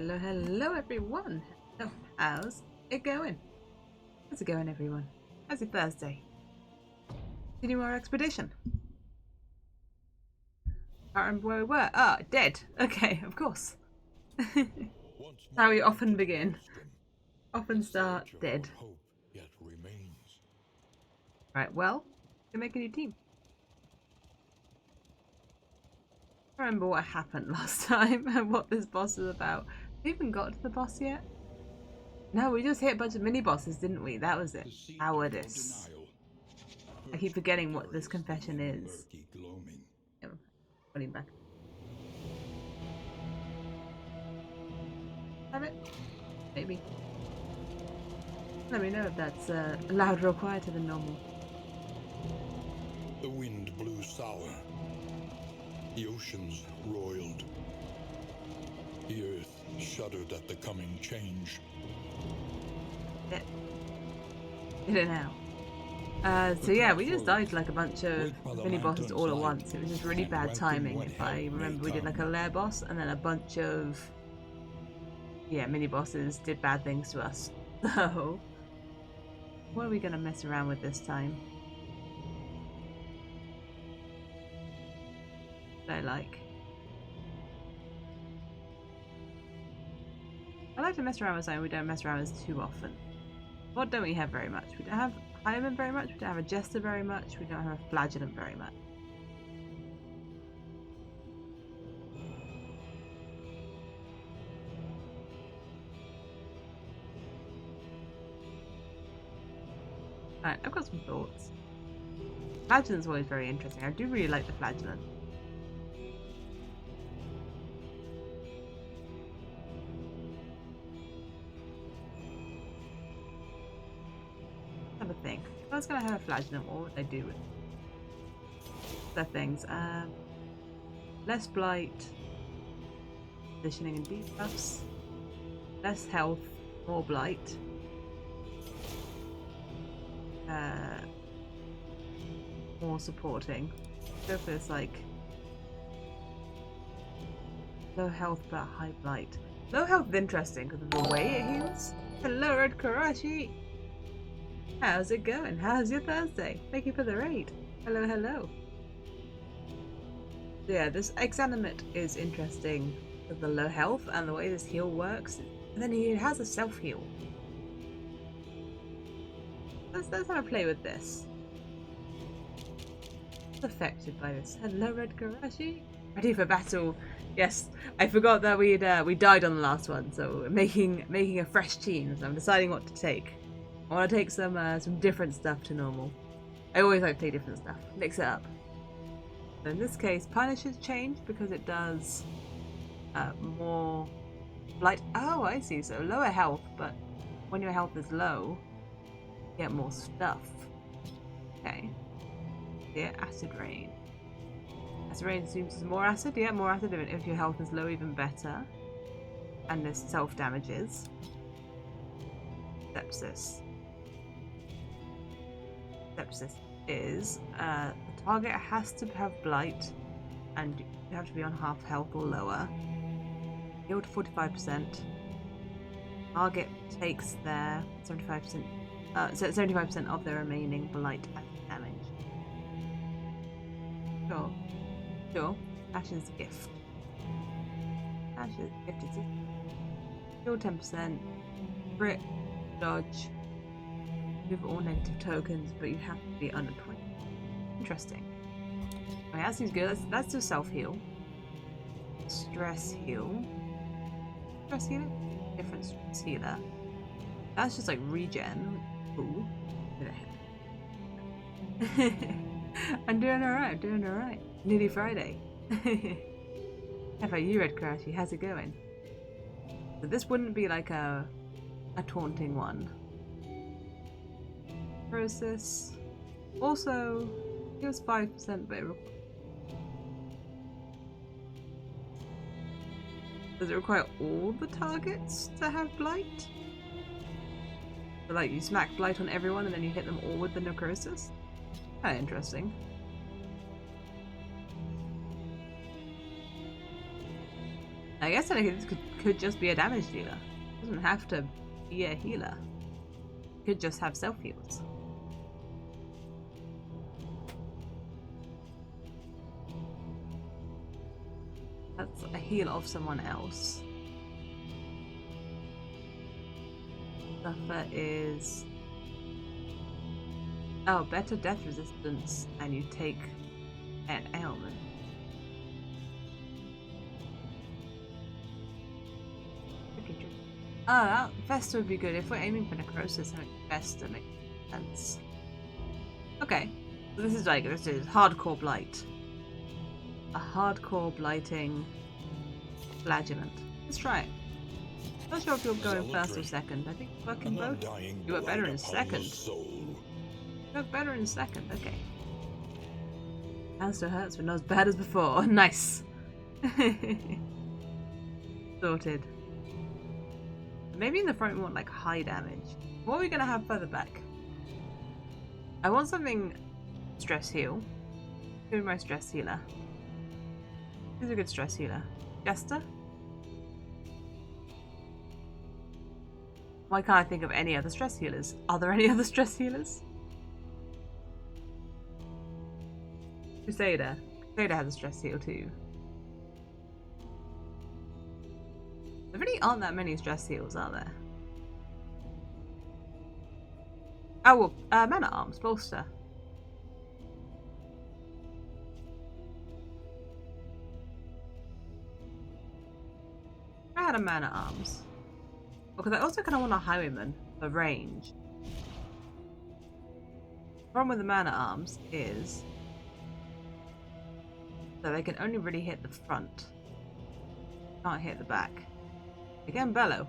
Hello, hello everyone. Hello, how's it going? How's it going everyone? How's your Thursday? Continue our expedition. Can't remember where we were. Ah, dead. Okay, of course. How we often begin. Often start dead. Right, well, we can make a new team. I remember what happened last time and what this boss is about. We even got to the boss yet? No, we just hit a bunch of mini bosses, didn't we? That was it. Cowardice. I keep forgetting what this confession is. Yeah, putting back. Have it? Maybe. Let me know if that's louder or quieter than normal. The wind blew sour. The oceans roiled. The earth shuddered at the coming change. Did it now? So yeah, we just died to like a bunch of mini bosses all at once. It was just really bad timing. If I remember, we did like a lair boss and then a bunch of mini bosses did bad things to us. So what are we gonna mess around with this time? I like to mess around with something we don't mess around with too often. What don't we have very much? We don't have Hyman very much, we don't have a Jester very much, we don't have a Flagellant very much. Alright, I've got some thoughts. Flagellant's always very interesting. I do really like the Flagellant. Have a think. If I was going to have a Flagellant, what would I do with the things? Less blight, positioning and debuffs, less health, more blight. More supporting. Go for this like low health but high blight. Low health is interesting because of the way it heals. Hello, Red Karashi. How's it going? How's your Thursday? Thank you for the raid. Hello, hello. Yeah, this Exanimate is interesting with the low health and the way this heal works. And then he has a self heal. Let's have a play with this. Affected by this. Hello, Red Karashi. Ready for battle? Yes, I forgot that we died on the last one, so we're making a fresh team. So I'm deciding what to take. I want to take some different stuff to normal. I always like to take different stuff. Mix it up. So in this case, Punish has changed because it does more blight. Oh, I see. So lower health, but when your health is low, you get more stuff. Okay. Yeah, Acid Rain. Acid Rain assumes there's more acid. Yeah, more acid. If your health is low, even better. And there's self damages. Sepsis. Sepsis is the target has to have blight, and you have to be on half health or lower. Heal to 45%. Target takes their 75%. 75% of their remaining blight damage. Sure. Ash's gift. Ash's gift is heal 10%. Crit, dodge. Move all negative tokens, but you have to be under 20. Interesting. Okay, that seems good. That's just self heal. Stress heal. Stress healer? Different stress healer. That's just like regen. Ooh. I'm doing alright. Nearly Friday. How about you, Red Crashy? How's it going? So this wouldn't be like a taunting one. Process. Also, it was 5%, but does it require all the targets to have blight? So like you smack blight on everyone and then you hit them all with the necrosis? Kind of interesting. I guess this could just be a damage dealer. It doesn't have to be a healer. It could just have self heals. That's a heal of someone else. Suffer is... Oh, better death resistance, and you take an ailment. Oh, Vesta would be good. If we're aiming for necrosis, I think Vesta makes sense. Okay. So this is hardcore blight. A hardcore blighting flagellant. Let's try it. Not sure if you're going first or second. I think fucking both. You were better in second. You were better in second. Okay. Hand still hurts, but not as bad as before. Nice. Sorted. Maybe in the front we want like high damage. What are we gonna have further back? I want something stress heal. Who's my stress healer? Who's a good stress healer? Jester? Why can't I think of any other stress healers? Are there any other stress healers? Crusader. Crusader has a stress heal too. There really aren't that many stress heals, are there? Oh, well, Man at Arms, Bolster. I had a Man at Arms. Because I also kind of want a Highwayman for range. The problem with the Man at Arms is that they can only really hit the front. Can't hit the back. Again, bellow.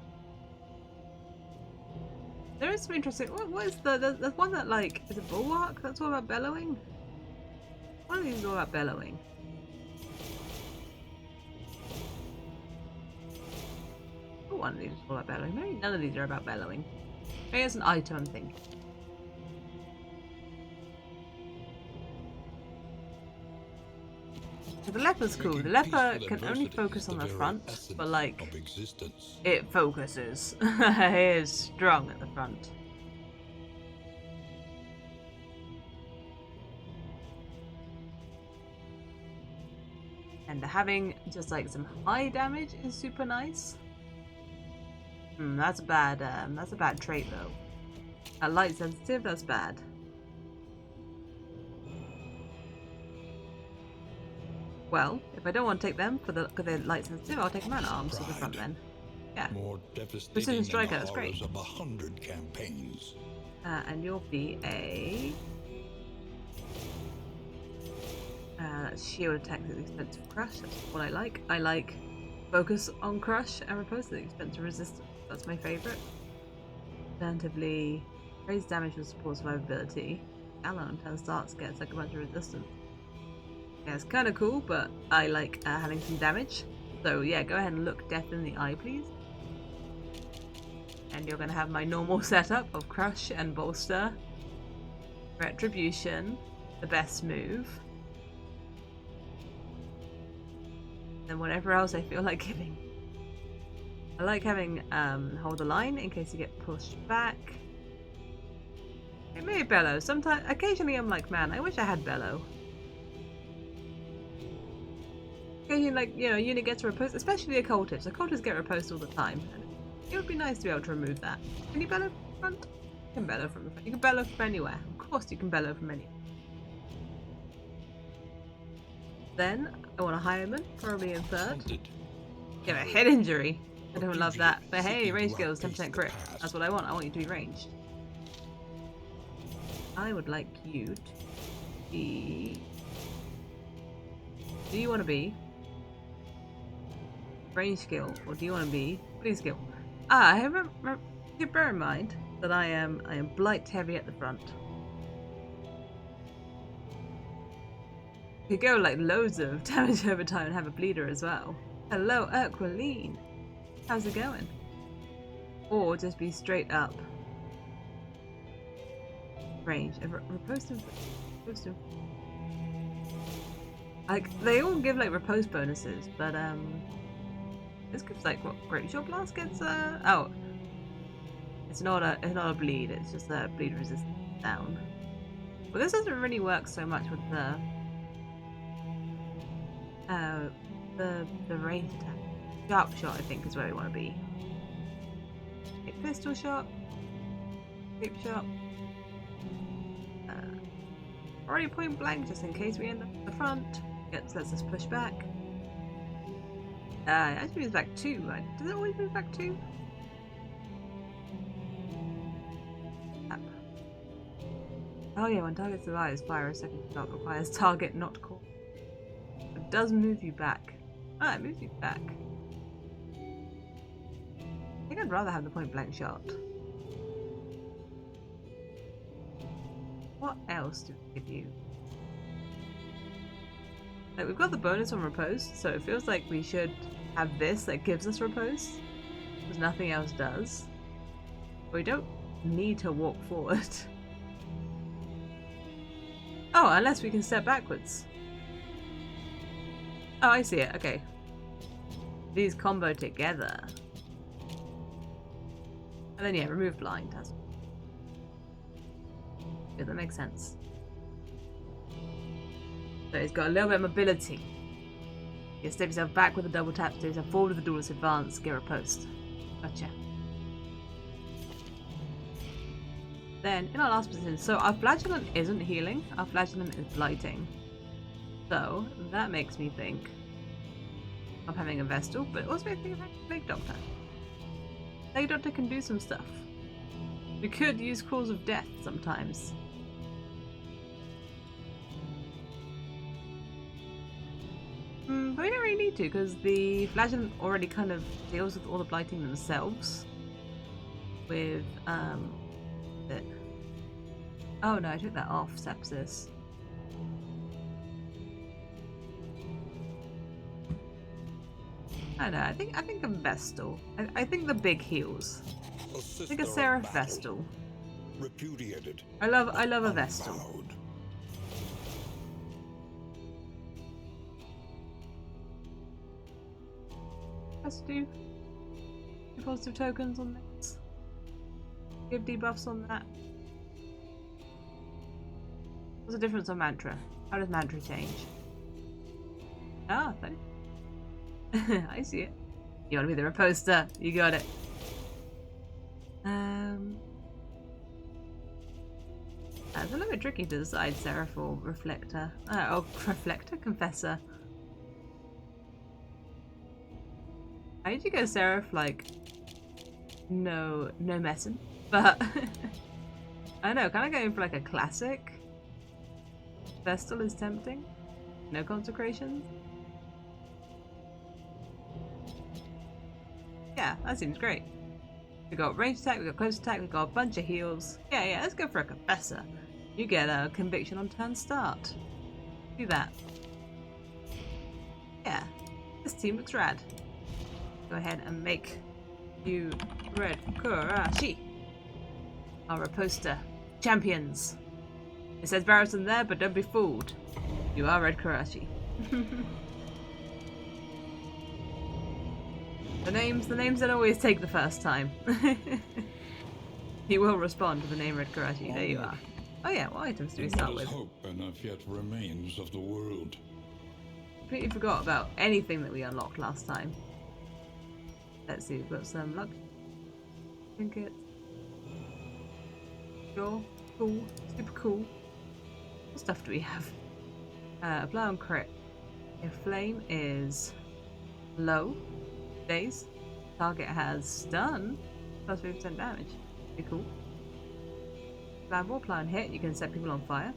There is some interesting. What is there's one that like is a bulwark that's all about bellowing. One of these is all about bellowing. Oh, one of these is all about bellowing. Maybe none of these are about bellowing. Maybe it's an item I'm thinking. The leper's cool. The leper can only focus on the front, but like it focuses. It is strong at the front. And having just like some high damage is super nice. That's a bad trait though. A light sensitive, that's bad. Well, if I don't want to take them because they're light sensitive, I'll take Man at Arms to the front then. Yeah. Precision Striker, that's great. Of 100 campaigns. And you'll be a shield attack at the expense of crush. That's what I like. I like focus on crush and repose at the expense of resistance. That's my favourite. Alternatively, raise damage and support survivability. Alone turn starts gets like a bunch of resistance. Yeah, it's kind of cool, but I like having some damage. So yeah, go ahead and look death in the eye, please. And you're going to have my normal setup of Crush and Bolster. Retribution, the best move. And whatever else I feel like giving. I like having Hold the Line in case you get pushed back. It may bellow. Sometimes, occasionally I'm like, man, I wish I had bellow. Occasionally, like, you know, unit gets riposte, especially the occultists. Occultists get riposte all the time. And it would be nice to be able to remove that. Can you bellow from the front? You can bellow from the front. You can bellow from anywhere. Of course you can bellow from anywhere. Then, I want a Highwayman, probably in third. Get a head injury. I don't love that. But hey, range skills, 10% crit. That's what I want. I want you to be ranged. I would like you to be... Do you want to be range skill, or do you want to be bleed skill? Bear in mind that I am blight heavy at the front. You could go like loads of damage over time and have a bleeder as well. Hello, Urqueline. How's it going? Or just be straight up range. Repulsive. Like, they all give like repose bonuses, but This gives like what Great Shot Blast gets oh. It's not a bleed, it's just a bleed resist down. Well, this doesn't really work so much with the range attack. Sharp shot, I think, is where we want to be. Okay, pistol shot, creep shot. Already point blank, just in case we end up at the front. Lets us push back. It actually moves back 2, right? Does it always move back 2? Oh yeah, when target survives, fire a second shot requires target not caught. It does move you back. Ah, it moves you back. I think I'd rather have the point blank shot. What else do we give you? Like, we've got the bonus on repose, so it feels like we should have this that gives us repose, because nothing else does. But we don't need to walk forward. Oh, unless we can step backwards. Oh, I see it. Okay. These combo together. And then, yeah, remove blind. Yeah, that makes sense. So he's got a little bit of mobility. You step yourself back with a double tap, step yourself forward with a duelist advance, get a post. Gotcha. Then, in our last position, so our flagellant isn't healing, our flagellant is blighting. So, that makes me think of having a Vestal, but also makes me think of having a Plague Doctor. Plague Doctor can do some stuff. We could use Calls of Death sometimes. But we don't really need to, because the flagellant already kind of deals with all the blighting themselves. With, oh no, I took that off, sepsis. I don't know, I think a Vestal. I think the big heals. I think a Seraph Vestal. Repudiated. I love a Vestal. Unbowed. Let's do positive tokens on this. Give debuffs on that. What's the difference on mantra? How does mantra change? Ah, thanks. I see it. You want to be the reposter? You got it. It's a little bit tricky to decide Seraph or Reflector. Oh, Reflector? Confessor. I usually go Seraph, like, no messing. But, I don't know, kind of going for like a classic. Vestal is tempting. No consecrations. Yeah, that seems great. We got range attack, we got close attack, we got a bunch of heals. Yeah, let's go for a confessor. You get a conviction on turn start. Do that. Yeah, this team looks rad. Go ahead and make you Red Kurashi. Our reposter champions. It says Barrison there, but don't be fooled. You are Red Kurashi. The names don't always take the first time. He will respond to the name Red Kurashi. There you are. Oh yeah, what items do we start with? Hope enough yet remains of the world. Completely forgot about anything that we unlocked last time. Let's see, we've got some luck trinkets. Sure, cool, super cool. What stuff do we have? Apply on crit. If flame is low, days, target has stun, plus 50% damage. Pretty cool. Flammable, apply on hit, you can set people on fire.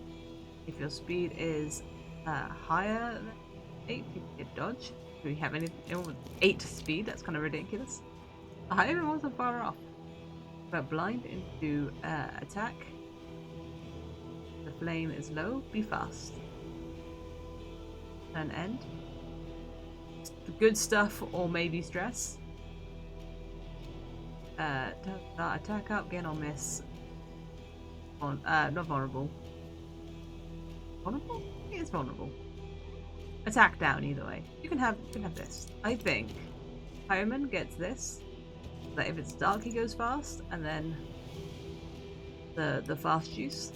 If your speed is higher than 8, you can get dodge. Do we have anyone with 8 speed? That's kind of ridiculous. I even wasn't far off. But blind into attack. The flame is low, be fast. Turn end. Good stuff or maybe stress. Attack up, gain or miss. Not vulnerable. Vulnerable? I think it's vulnerable. Attack down either way. You can have this. I think Highwayman gets this. But if it's dark, he goes fast, and then the fast juice.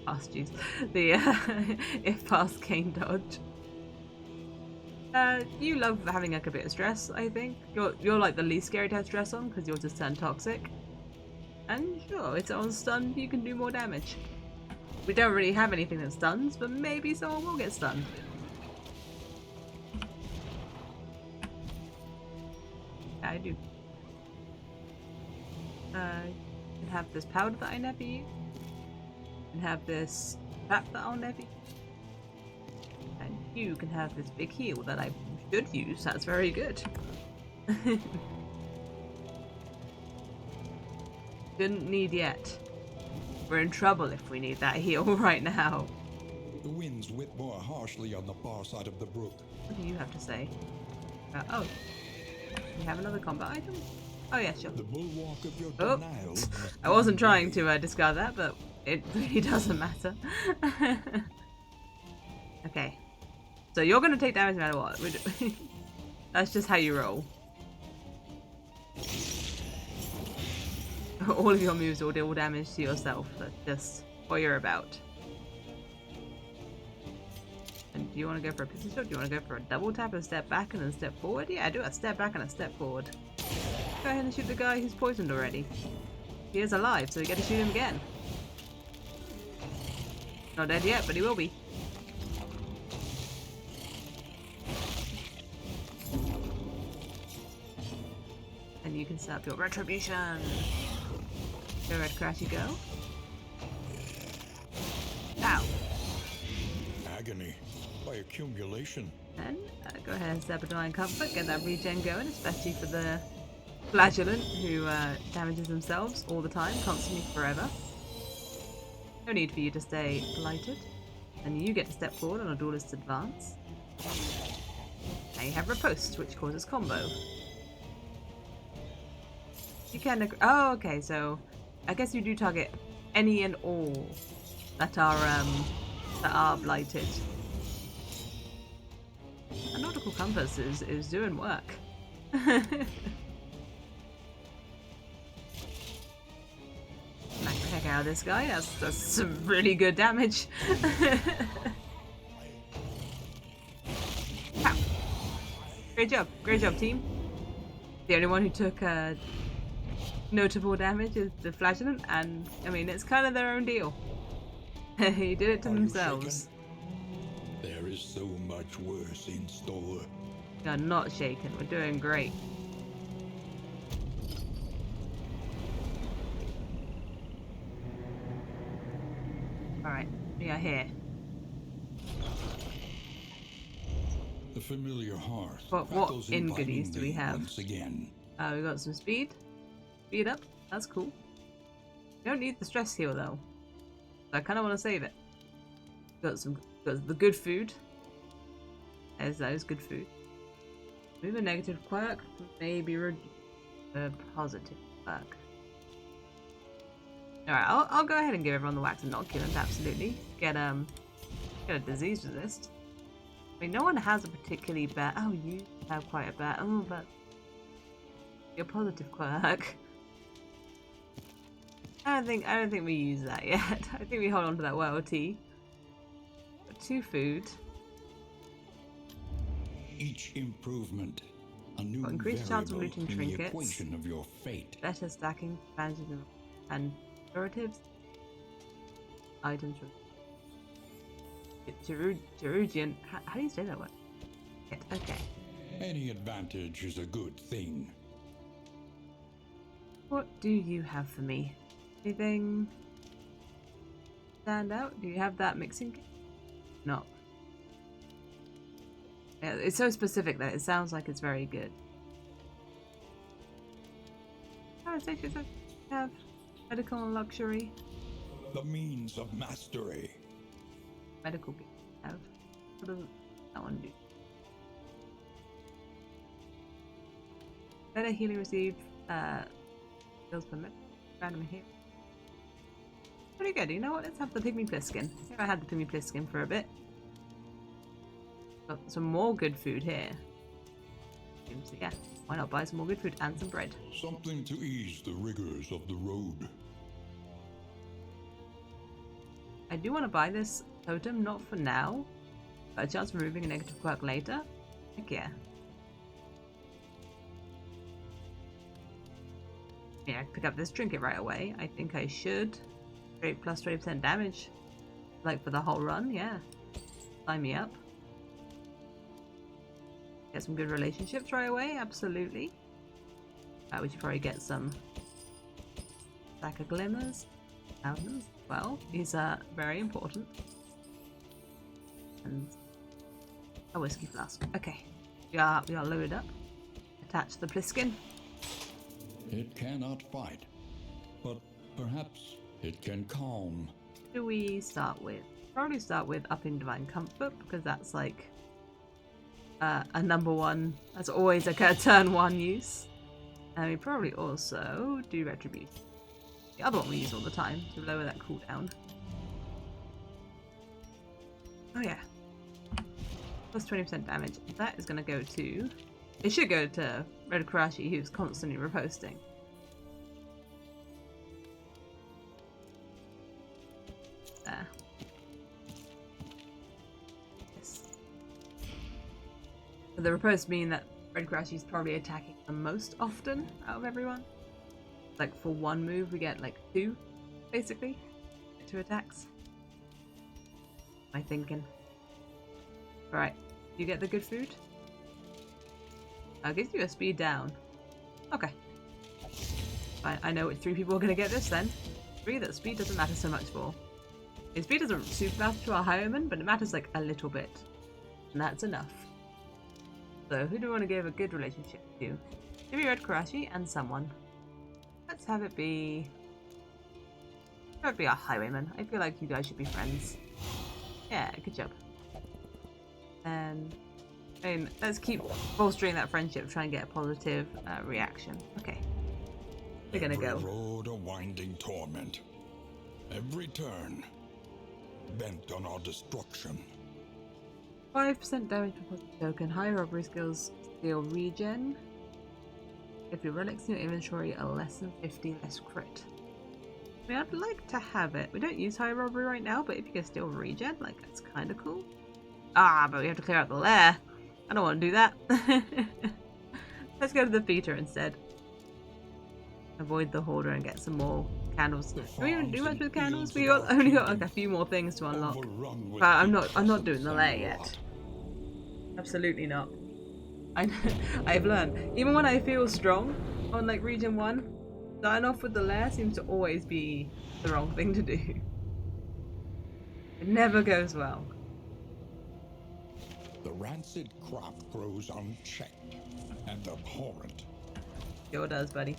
Fast juice. The if fast cane dodge. You love having like a bit of stress, I think. You're like the least scary to have stress on because yours just turned toxic. And sure, if someone's stunned, you can do more damage. We don't really have anything that stuns, but maybe someone will get stunned. I do. You can have this powder that I never use. You can have this trap that I'll never use. And you can have this big heal that I should use. That's very good. Didn't need yet. We're in trouble if we need that heal right now. The winds whip more harshly on the far side of the brook. What do you have to say? Oh. We have another combat item? Oh yeah, sure. The bulwark of your Oh, denial. I wasn't trying to discard that, but it really doesn't matter. Okay. So you're going to take damage no matter what. That's just how you roll. All of your moves will deal damage to yourself. That's just what you're about. And do you want to go for a pistol shot? Do you want to go for a double tap and step back and then step forward? Yeah, I do a step back and a step forward. Go ahead and shoot the guy who's poisoned already. He is alive, so we get to shoot him again. Not dead yet, but he will be. And you can set up your retribution. Go Red Crash, you go. Ow. Agony by accumulation. Then go ahead and step a Divine Comfort, get that regen going, especially for the flagellant who damages themselves all the time, constantly, forever. No need for you to stay blighted. And you get to step forward on a duelist advance. Now you have Riposte, which causes combo. You can oh, okay, so I guess you do target any and all that are blighted. And Nautical Compass is doing work. Smack the heck out of this guy. That's some really good damage. Pow. Great job, team. The only one who took notable damage is the flagellant, and I mean it's kind of their own deal. He did it to themselves. There is so much worse in store. You're not shaken. We're doing great. Alright, we are here. The familiar hearth. What in goodies do we have? Once again. We got some speed. Speed up. That's cool. We don't need the stress heal though. I kind of want to save it. Got the good food. There's those good food. Move a negative quirk, maybe reduce a positive quirk. Alright, I'll go ahead and give everyone the wax inoculant, absolutely. Get a disease resist. I mean, no one has a particularly bad. Oh, you have quite a bad. Oh, but your positive quirk. I don't think we use that yet. I think we hold on to that well tea. Got 2 food. Each improvement, a new Increased chance of looting in the trinkets. equation of your fate. Better stacking, advantages, and curatives. Items. Jerugian. How do you say that word? Okay. Any advantage is a good thing. What do you have for me? Anything stand out? Do you have that mixing kit? No. Yeah, it's so specific that it sounds like it's very good. Oh, it's actually have medical and luxury. The means of mastery. Medical kit have. What does that one do? Better healing received. Skills per minute. Random here. Pretty good. You know what? Let's have the Pygmy Pliskin. I think I had the Pygmy Pliskin for a bit. Got some more good food here. So yeah, why not buy some more good food and some bread? Something to ease the rigors of the road. I do want to buy this totem, not for now, but a chance of removing a negative quirk later. Heck yeah. Yeah, pick up this trinket right away. I think I should. Straight plus 20% damage. Like for the whole run, yeah. Sign me up. Get some good relationships right away, absolutely. We should probably get some Stack of Glimmers. Thousands. Well, these are very important. And a whiskey flask. Okay. We are loaded up. Attach the Pliskin. It cannot fight, but perhaps it can calm. Who do we start with? Probably start with upping Divine Comfort, because that's like a number one. That's always a turn one use. And we probably also do Retribution. The other one we use all the time to lower that cooldown. Oh yeah. Plus 20% damage. That is going to go to... It should go to Red Karashi, who's constantly reposting. There. Yes. So the reposts mean that Red Karashi is probably attacking the most often out of everyone. Like for one move we get like 2, basically. 2 attacks. Am I thinking? Alright, you get the good food? Gives you a speed down. Okay. I know which 3 people are going to get this then. 3 that speed doesn't matter so much for. And speed doesn't super matter to our highwayman, but it matters like a little bit. And that's enough. So who do we want to give a good relationship to? Give me Red Karashi and someone. Let's have it be... Have it be our highwayman. I feel like you guys should be friends. Yeah, good job. And... I mean, let's keep bolstering that friendship, try and get a positive reaction. Okay. We're gonna go. Every road a winding torment. Every turn bent on our destruction. 5% damage per positive token. High robbery skills steal regen. If your relics in your inventory are less than 50, less crit. I mean, I'd like to have it. We don't use high robbery right now, but if you can steal regen, like, that's kind of cool. Ah, but we have to clear out the lair. I don't want to do that. Let's go to the theater instead. Avoid the hoarder and get some more candles. Do we even do much with candles? We only got like a few more things to unlock. But I'm not doing the lair yet. Absolutely not. I've learned. Even when I feel strong on like region 1, starting off with the lair seems to always be the wrong thing to do. It never goes well. The rancid crop grows unchecked and abhorrent. Sure does, buddy.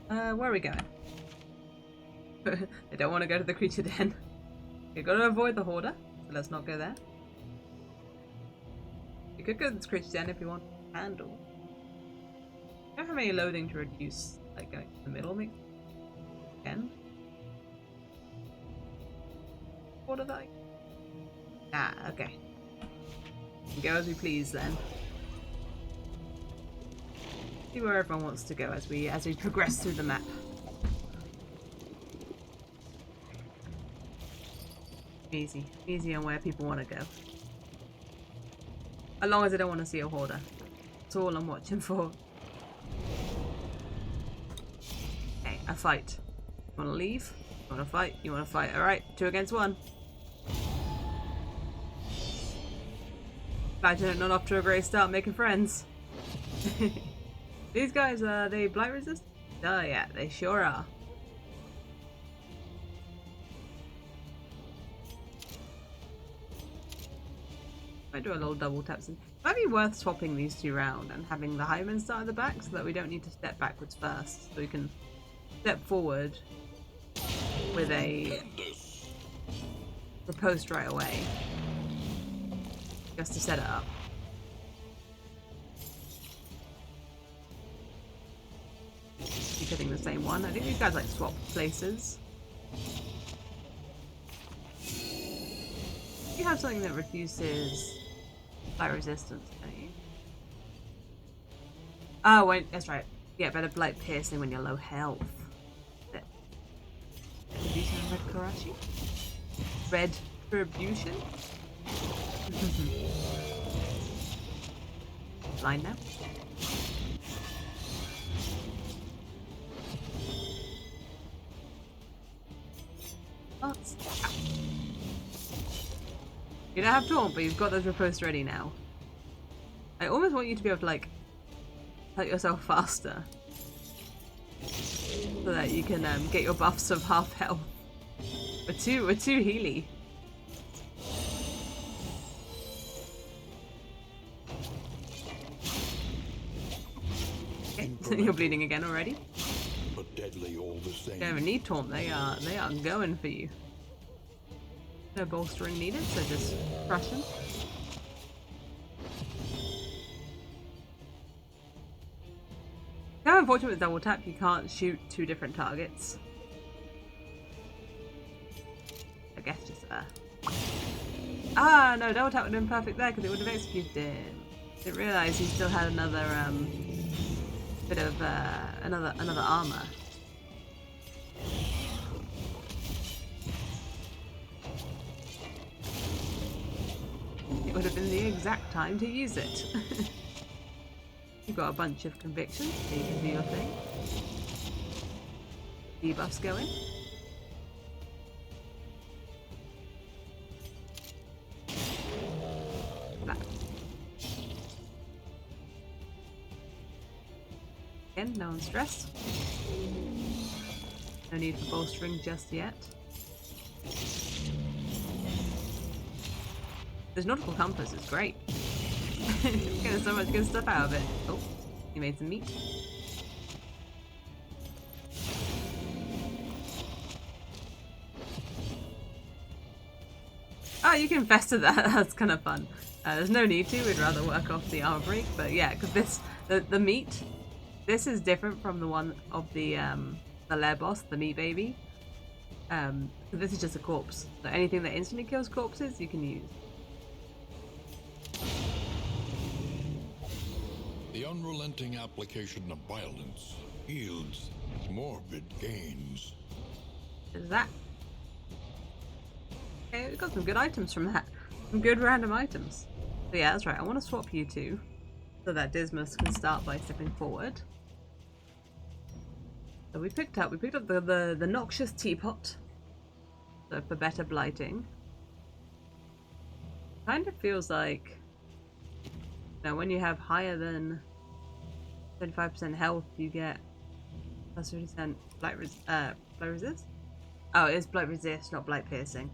Where are we going? I don't want to go to the creature den. We've got to avoid the hoarder, so let's not go there. You could go to the creature den if you want to handle. I don't have any loading to reduce, like going to the middle, maybe. Again. What are they? Ah, okay. Go as we please then. See where everyone wants to go as we progress through the map. Easy on where people want to go. As long as I don't want to see a hoarder. That's all I'm watching for. Okay, a fight. You want to leave? You want to fight? You want to fight? Alright, 2 against 1. Glad you're not off to a great start making friends. These guys, are they blight resistant? Oh yeah, they sure are. I do a little double taps. It might be worth swapping these 2 around and having the highwayman start at the back so that we don't need to step backwards first. So we can step forward with a riposte right away. Just to set it up. Keep hitting the same one. I think these guys like swap places. You have something that reduces Blight resistance, don't you? Oh, wait, that's right. Yeah, better blight piercing when you're low health. Retribution and red Karashi? Red Retribution? Blind now. Lots. You don't have taunt, but you've got those riposte ready now. I almost want you to be able to like hurt yourself faster, so that you can get your buffs of half health. We're too healy. Okay, you're bleeding again already. But deadly all the same. Don't even need taunt. They are going for you. No bolstering needed, so just crush them. Kind of unfortunate with double tap, you can't shoot two different targets. I guess just Ah, no, double tap would have been perfect there because it would have executed him. Didn't realise he still had another bit of another armor. It would have been the exact time to use it. You've got a bunch of convictions, so you can do your thing. Debuffs going. Back. Again, no one's stressed. No need for bolstering just yet. This nautical compass is great. Getting so much good stuff out of it. Oh, you made some meat. Oh, you can fester that. That's kind of fun. There's no need to. We'd rather work off the armor break, but yeah, because the meat. This is different from the one of the lair boss, the meat baby. This is just a corpse. So anything that instantly kills corpses, you can use. The unrelenting application of violence yields morbid gains. Is that? Okay, we got some good items from that. Some good random items. So yeah, that's right. I want to swap you two so that Dismas can start by stepping forward. So we picked up the noxious teapot. So for better blighting. Kind of feels like, you know, when you have higher than 25% health, you get plus 50% blight resist? Oh, it is blight resist, not blight piercing.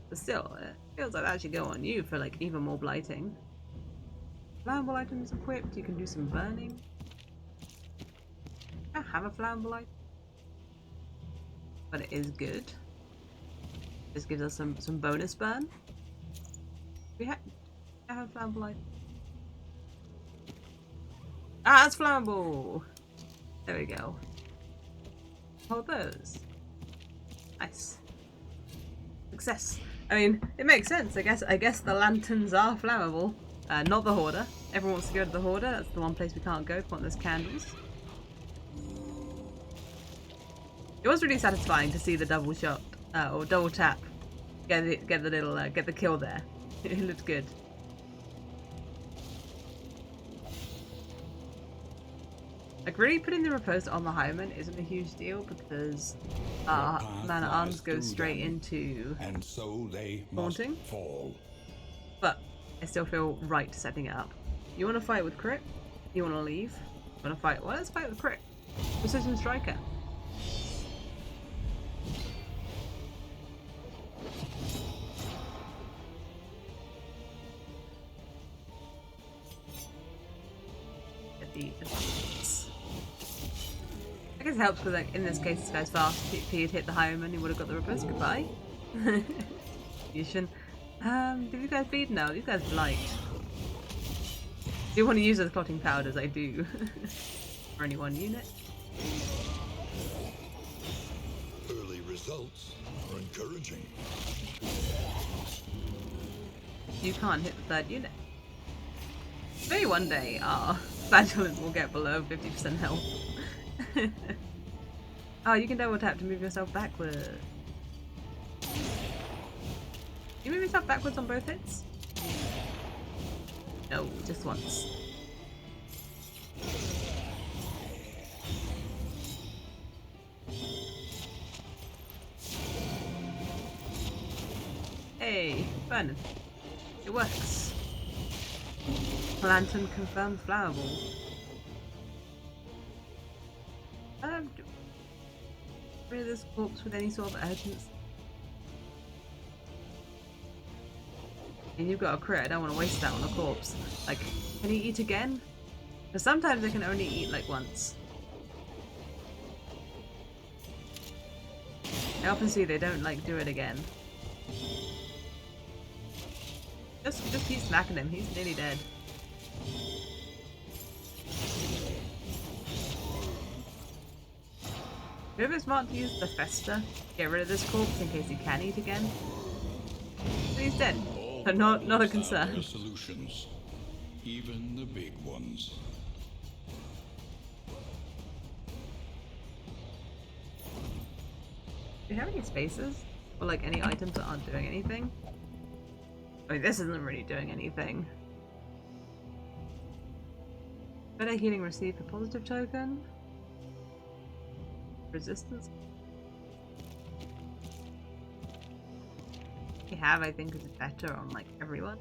But still, it feels like that should go on you for like even more blighting. Flammable items equipped, you can do some burning. I don't have a flammable item, but it is good. This gives us some bonus burn. We have a flammable item. Ah, it's flammable! There we go. Hold those. Nice. Success. I mean, it makes sense. I guess the lanterns are flammable. Not the hoarder. Everyone wants to go to the hoarder. That's the one place we can't go if we want those candles. It was really satisfying to see the double shot or double tap. Get the kill there. It looked good. Like, really putting the riposte on the Highman isn't a huge deal because mana arms go straight into and so they haunting. must fall. But I still feel right setting it up. You want to fight with crit? You want to leave? You want to fight? Well, let's fight with crit. Precision striker. Get the advance. I guess it helps because, like, in this case, this guy's fast. If he'd hit the Highman, he would have got the riposte. Goodbye. You shouldn't. Do you guys bleed now? These guys blight. Do you want to use those clotting powders? I do. For only one unit. Early results are encouraging. You can't hit the third unit. Maybe one day our Vandalin will get below 50% health. Oh, you can double tap to move yourself backwards. You move yourself backwards on both hits? No, just once. Hey, Vernon. It works. Lantern confirmed flower ball. Rid of this corpse with any sort of urgency. And you've got a crit, I don't want to waste that on a corpse. Like, can he eat again? Because sometimes they can only eat like once. I often see they don't like do it again. Just keep smacking him, he's nearly dead. Maybe it's smart to use the Festa, get rid of this corpse in case he can eat again. But he's dead, so not a concern. Solutions, even the big ones. Do you have any spaces? Or like any items that aren't doing anything? I mean, this isn't really doing anything. Better healing received a positive token. Resistance. We have, I think, is better on like everyone.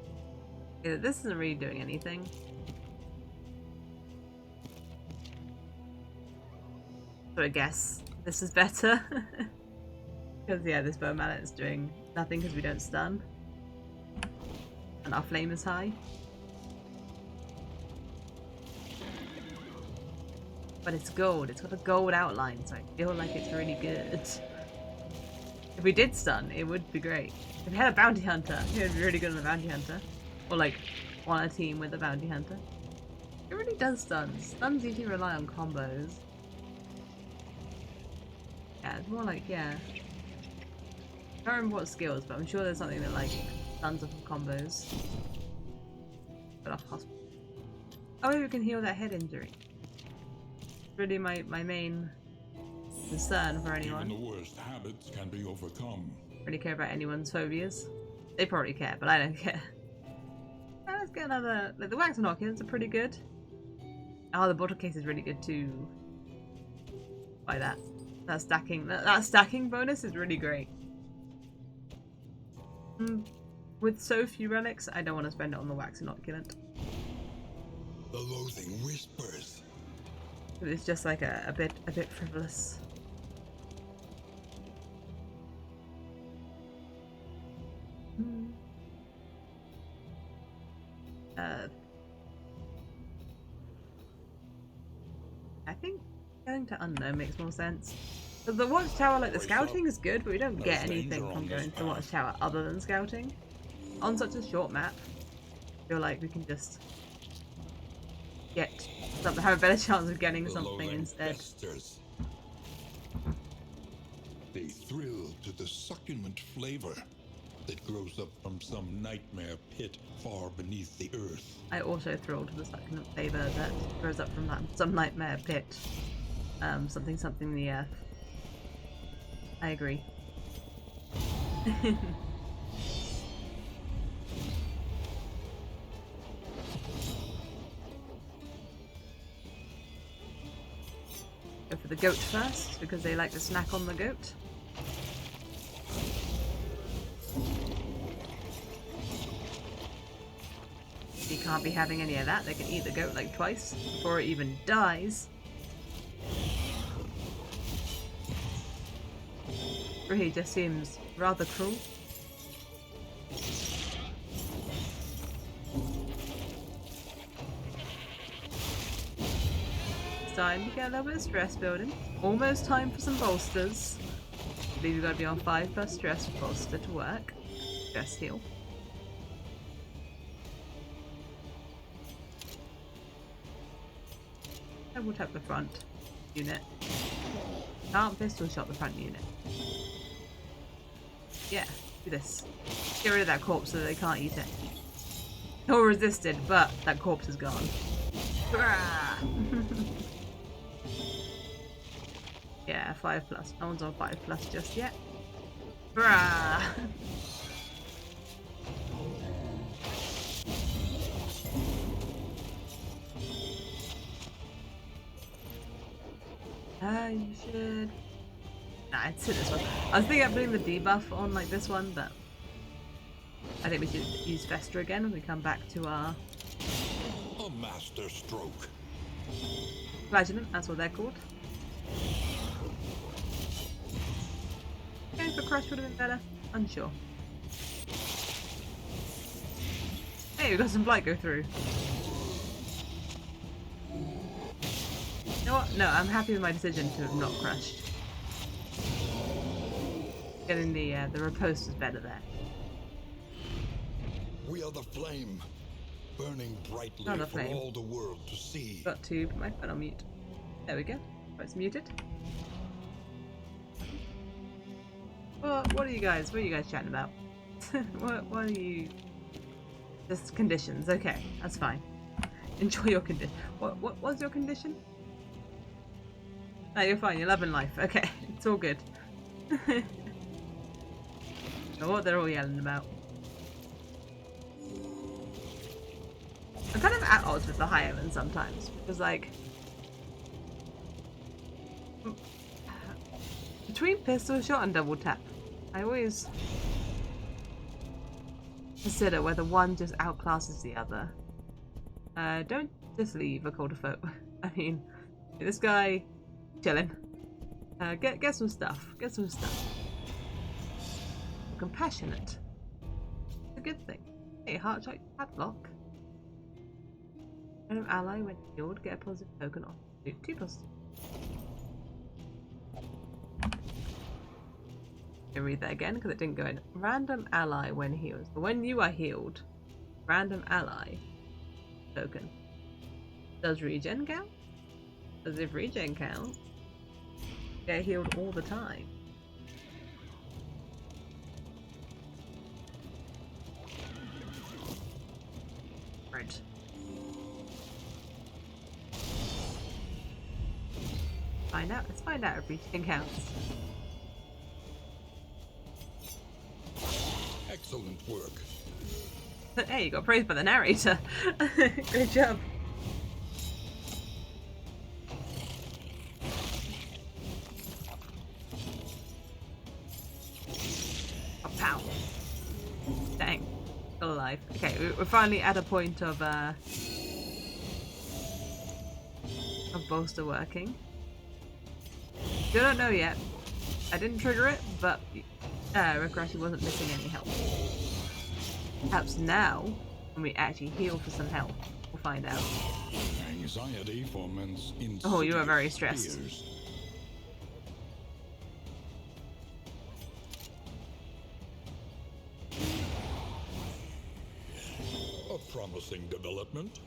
Yeah, this isn't really doing anything. So I guess this is better. Because yeah, this bow mallet is doing nothing because we don't stun. And our flame is high. But it's gold, it's got a gold outline, so I feel like it's really good. If we did stun, it would be great. If we had a bounty hunter, it would be really good on a bounty hunter. Or like, on a team with a bounty hunter. It really does stun. Stuns usually rely on combos. Yeah, it's more like, yeah. I don't remember what skills, but I'm sure there's something that like stuns off of combos. But off hospital. Oh, maybe we can heal that head injury. Really my main concern for anyone. Even the worst habits can be overcome. Really care about anyone's phobias. They probably care, but I don't care. Let's get another. Like, the wax inoculants are pretty good. Oh, the bottle case is really good too. Buy that. That stacking bonus is really great. With so few relics, I don't want to spend it on the wax inoculant. The loathing whispers. It's just like a bit frivolous. I think going to unknown makes more sense. The watchtower, like the scouting is good, but we don't get anything from going to the watchtower other than scouting. On such a short map, I feel like we can just get something, have a better chance of getting something instead. Festers. They thrill to the succulent flavor that grows up from some nightmare pit far beneath the earth. I also thrill to the succulent flavor that grows up from that some nightmare pit. Something in the earth. I agree. Go for the goat first, because they like to snack on the goat. You can't be having any of that, they can eat the goat like twice before it even dies. Really just seems rather cruel. It's time to get a little bit of stress building. Almost time for some bolsters. I believe we've got to be on 5+ stress bolster to work. Stress heal. I will tap the front unit. Can't pistol shot the front unit. Yeah, do this. Get rid of that corpse so that they can't eat it. All resisted, but that corpse is gone. Yeah, 5+. No one's on 5+ just yet. You should. Nah, I'd sit this one. I was thinking of putting the debuff on like this one, but I think we should use Vestra again when we come back to our A master stroke. Flagellant, that's what they're called. Going for Crush would have been better. Unsure. Hey, we got some Blight go through. You know what? No, I'm happy with my decision to have not crushed. Getting the riposte is better there. We are the flame, burning brightly Another for flame. all the world to see. Got to put my phone on mute. There we go. Oh, it's muted. Well, what are you guys chatting about? what are you? Just conditions. Okay, that's fine. Enjoy your condition. What was your condition? No, you're fine. You're loving life. Okay, it's all good. Know what they're all yelling about. I'm kind of at odds with the Highland sometimes because, like, between pistol shot and double tap, I always consider whether one just outclasses the other. Don't just leave a call to vote. I mean, this guy chilling. Get some stuff. Get some stuff. Compassionate. It's a good thing. Hey, heart shot padlock. Random ally when healed, get a positive token on. Do 2 positive. I'll read that again because it didn't go in. Random ally when healed. So when you are healed, random ally token. Does regen count? Does if regen count, get healed all the time. Right. Find out. Let's find out if regen counts. Excellent work. Hey, you got praised by the narrator. Good job. Oh, pow. Dang. Still alive. Okay, we're finally at a point of bolster working. Still don't know yet. I didn't trigger it, but Rekrashi wasn't missing any health. Perhaps now, when we actually heal for some health, we'll find out. Anxiety foments insidious Oh, you are very stressed. fears. A promising development.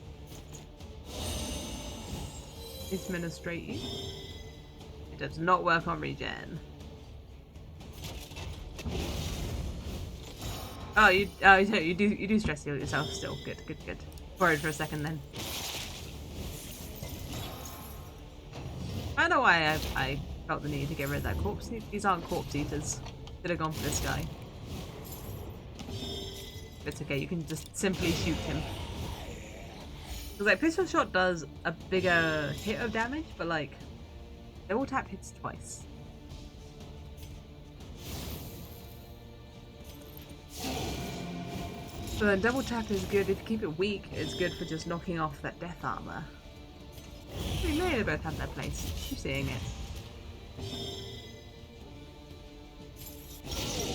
Administrate you. It does not work on regen. Oh, you do stress heal yourself still. Good. Worried for a second then. I don't know why I felt the need to get rid of that corpse. These aren't corpse eaters. Should have gone for this guy. It's okay, you can just simply shoot him. Because like pistol shot does a bigger hit of damage, but like double tap hits twice. So then double tap is good if you keep it weak. It's good for just knocking off that death armor. I mean, maybe they both have their place. I'm seeing it.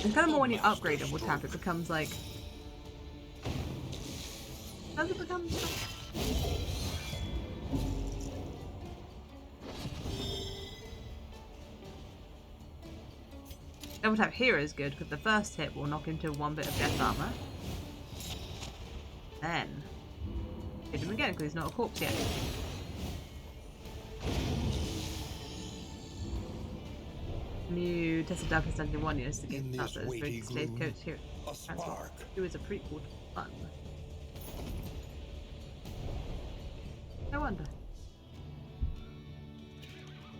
And kind of more when you upgrade double tap, it becomes like. Does it become? Double tap here is good because the first hit will knock him to 1 bit of death armor. Then hit him again because he's not a corpse yet. New tested Darkest Dungeon 1 years to give In this others. weighty Stage gloom, coach here. a spark. Who is a prequel to Fun. No wonder.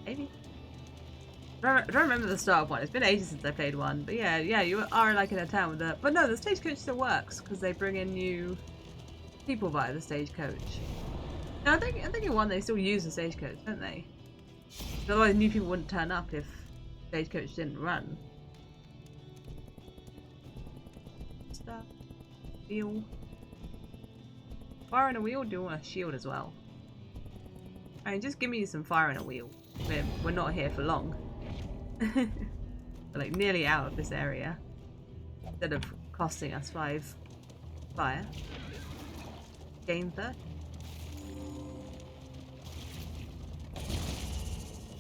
Maybe. I don't remember the start of one. It's been ages since I played one. But yeah, you are like in a town with the... But no, the stagecoach still works because they bring in new people via the stagecoach. No, I think in one they still use the stagecoach, don't they? Otherwise new people wouldn't turn up if stagecoach didn't run. Stuff. Wheel. Fire and a wheel? Do you want a shield as well? I mean, just give me some fire and a wheel. We're not here for long. We're like nearly out of this area. Instead of costing us 5 fire. Gain 30.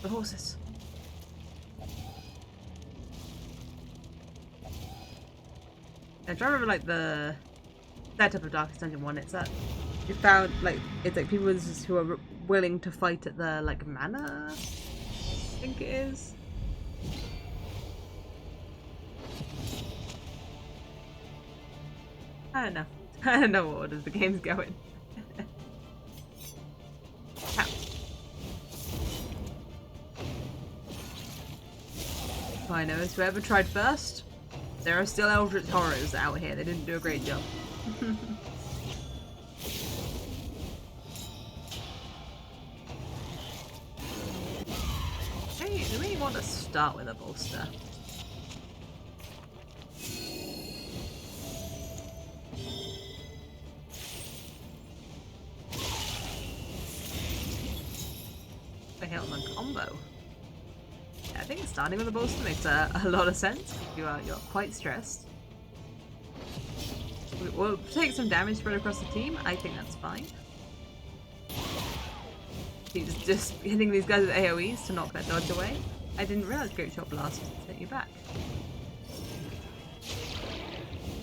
The horses. I try to remember like the setup of Darkest Dungeon 1. It's that you found like it's like people who are willing to fight at the like manor. I think it is. I don't know. I don't know what order the game's going. I know is whoever tried first. There are still Eldritch Horrors out here. They didn't do a great job. Hey, do we want to start with a bolster? I hit on the combo. Yeah, I think starting with a bolster makes a lot of sense. You're quite stressed. We'll take some damage spread across the team. I think that's fine. Just hitting these guys with AoEs to knock that dodge away. I didn't realize Great Shot Blast set you back. I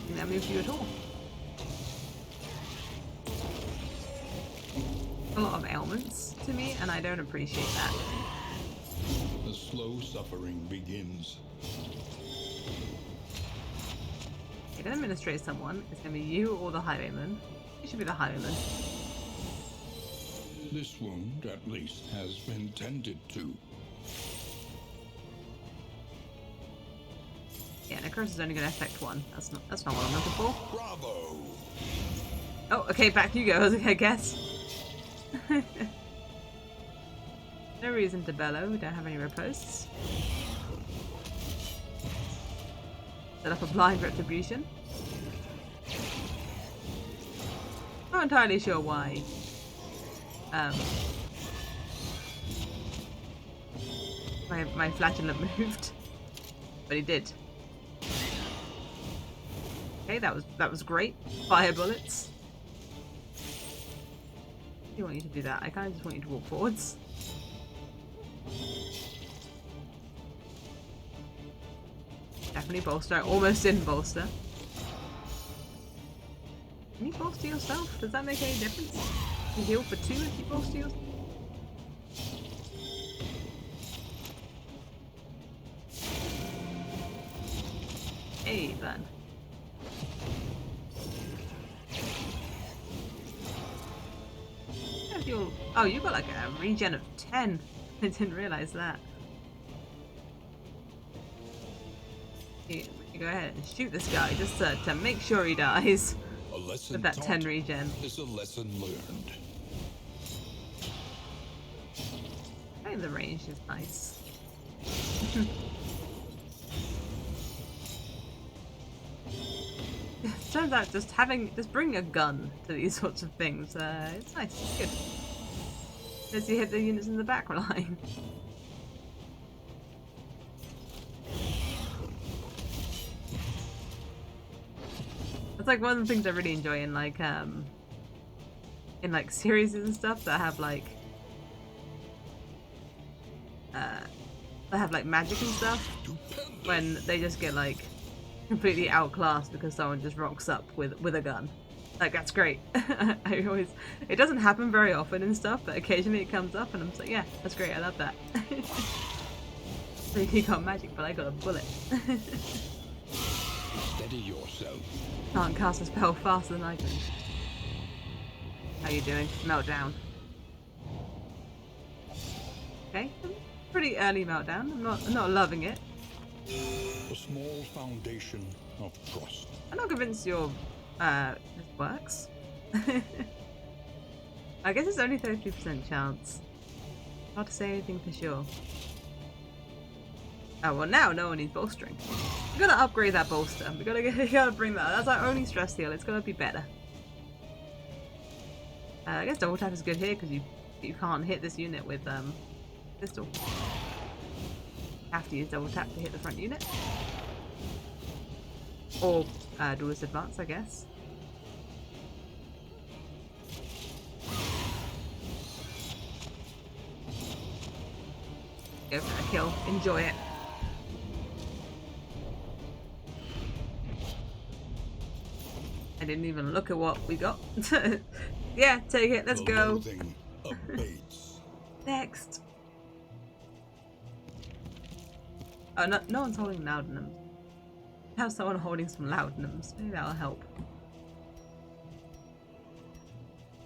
think that moves you at all. A lot of ailments to me, and I don't appreciate that. The slow suffering begins. You're gonna administrate someone. It's gonna be you or the Highwayman. It should be the Highwayman. This wound, at least, has been tended to. Yeah, Necrosis is only gonna affect one. That's not what I'm looking for. Bravo! Oh, okay, back you go, I guess. No reason to bellow, we don't have any riposts. Set up a blind retribution. Not entirely sure why. My flatulent moved. But he did. Okay, that was great. Fire bullets. I do want you to do that. I kinda just want you to walk forwards. Definitely bolster. I almost didn't bolster. Can you bolster yourself? Does that make any difference? You heal for 2 if you bolster yourself? Hey, then. Oh, you got like a regen of 10. I didn't realize that. You go ahead and shoot this guy just to make sure he dies. A lesson With that 10 taught regen. is a lesson learned. I think the range is nice. Turns out just bringing a gun to these sorts of things, it's nice, it's good. As you hit the units in the back line. That's like one of the things I really enjoy in like series and stuff that have like magic and stuff, when they just get like completely outclassed because someone just rocks up with a gun. Like, that's great. It doesn't happen very often and stuff, but occasionally it comes up and I'm just like, yeah, that's great, I love that. So you got magic, but I got a bullet. Steady yourself. Can't cast a spell faster than I can. How you doing? Meltdown. Okay, pretty early meltdown. I'm not loving it. A small foundation of trust. I'm not convinced this works. I guess it's only 33% chance. Hard to say anything for sure. Oh well, now no one needs bolstering. We gotta upgrade that bolster. We gotta bring that. That's our only stress heal. It's gotta be better. I guess double tap is good here because you can't hit this unit with pistol. You have to use double tap to hit the front unit, or duelist advance, I guess. Go for a kill. Enjoy it. I didn't even look at what we got. Yeah, take it. Let's go. Next. Oh, no one's holding laudanums. Have someone holding some laudanums. Maybe that'll help.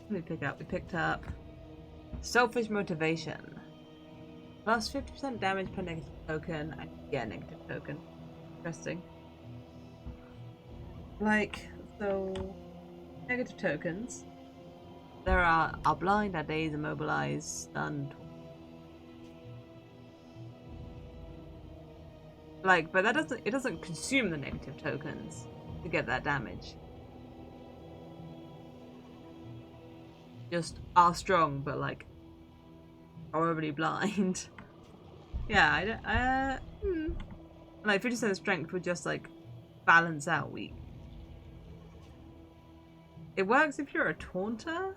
What did we pick up? We picked up Selfish Motivation. Plus 50% damage per negative token. And yeah, negative token. Interesting. Like, so negative tokens. There are blind, are dazed, immobilized, stunned. Like, but it doesn't consume the negative tokens to get that damage. Just are strong, but like horribly blind. Yeah, I don't. Like 50% strength would just like balance out weak. It works if you're a taunter.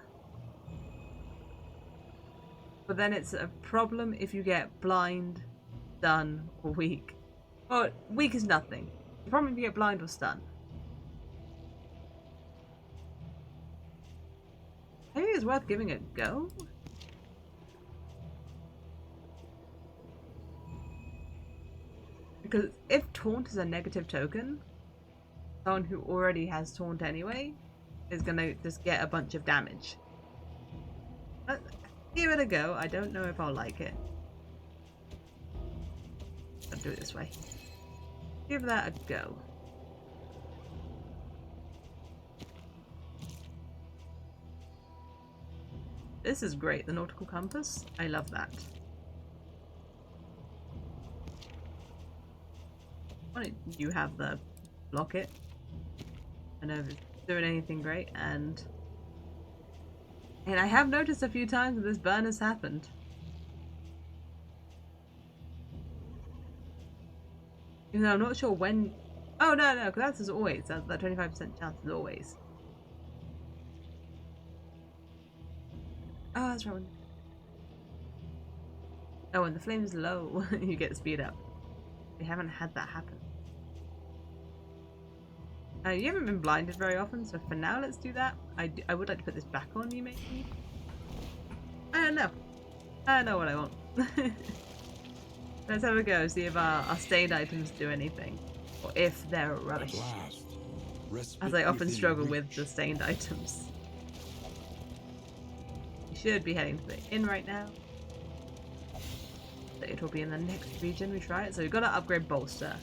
But then it's a problem if you get blind, stun, or weak. Well, weak is nothing. The problem if you get blind or stun. I think it's worth giving it a go. Because if taunt is a negative token, someone who already has taunt anyway is gonna just get a bunch of damage. Give it a go. I don't know if I'll like it. I'll do it this way. Give that a go. This is great. The nautical compass. I love that. Why don't you have the locket? I know if it's doing anything great, and I have noticed a few times that this burn has happened. Even though I'm not sure when. Oh no, because that's as always. That 25% chance is always. Oh, that's right. Oh, when the flame is low, you get speed up. We haven't had that happen. You haven't been blinded very often, so for now, let's do that. I would like to put this back on you, maybe. I don't know. I know what I want. Let's have a go, see if our stained items do anything. Or if they're rubbish. As I often struggle with the stained items. We should be heading to the inn right now. So it will be in the next region we try it. So we've got to upgrade bolster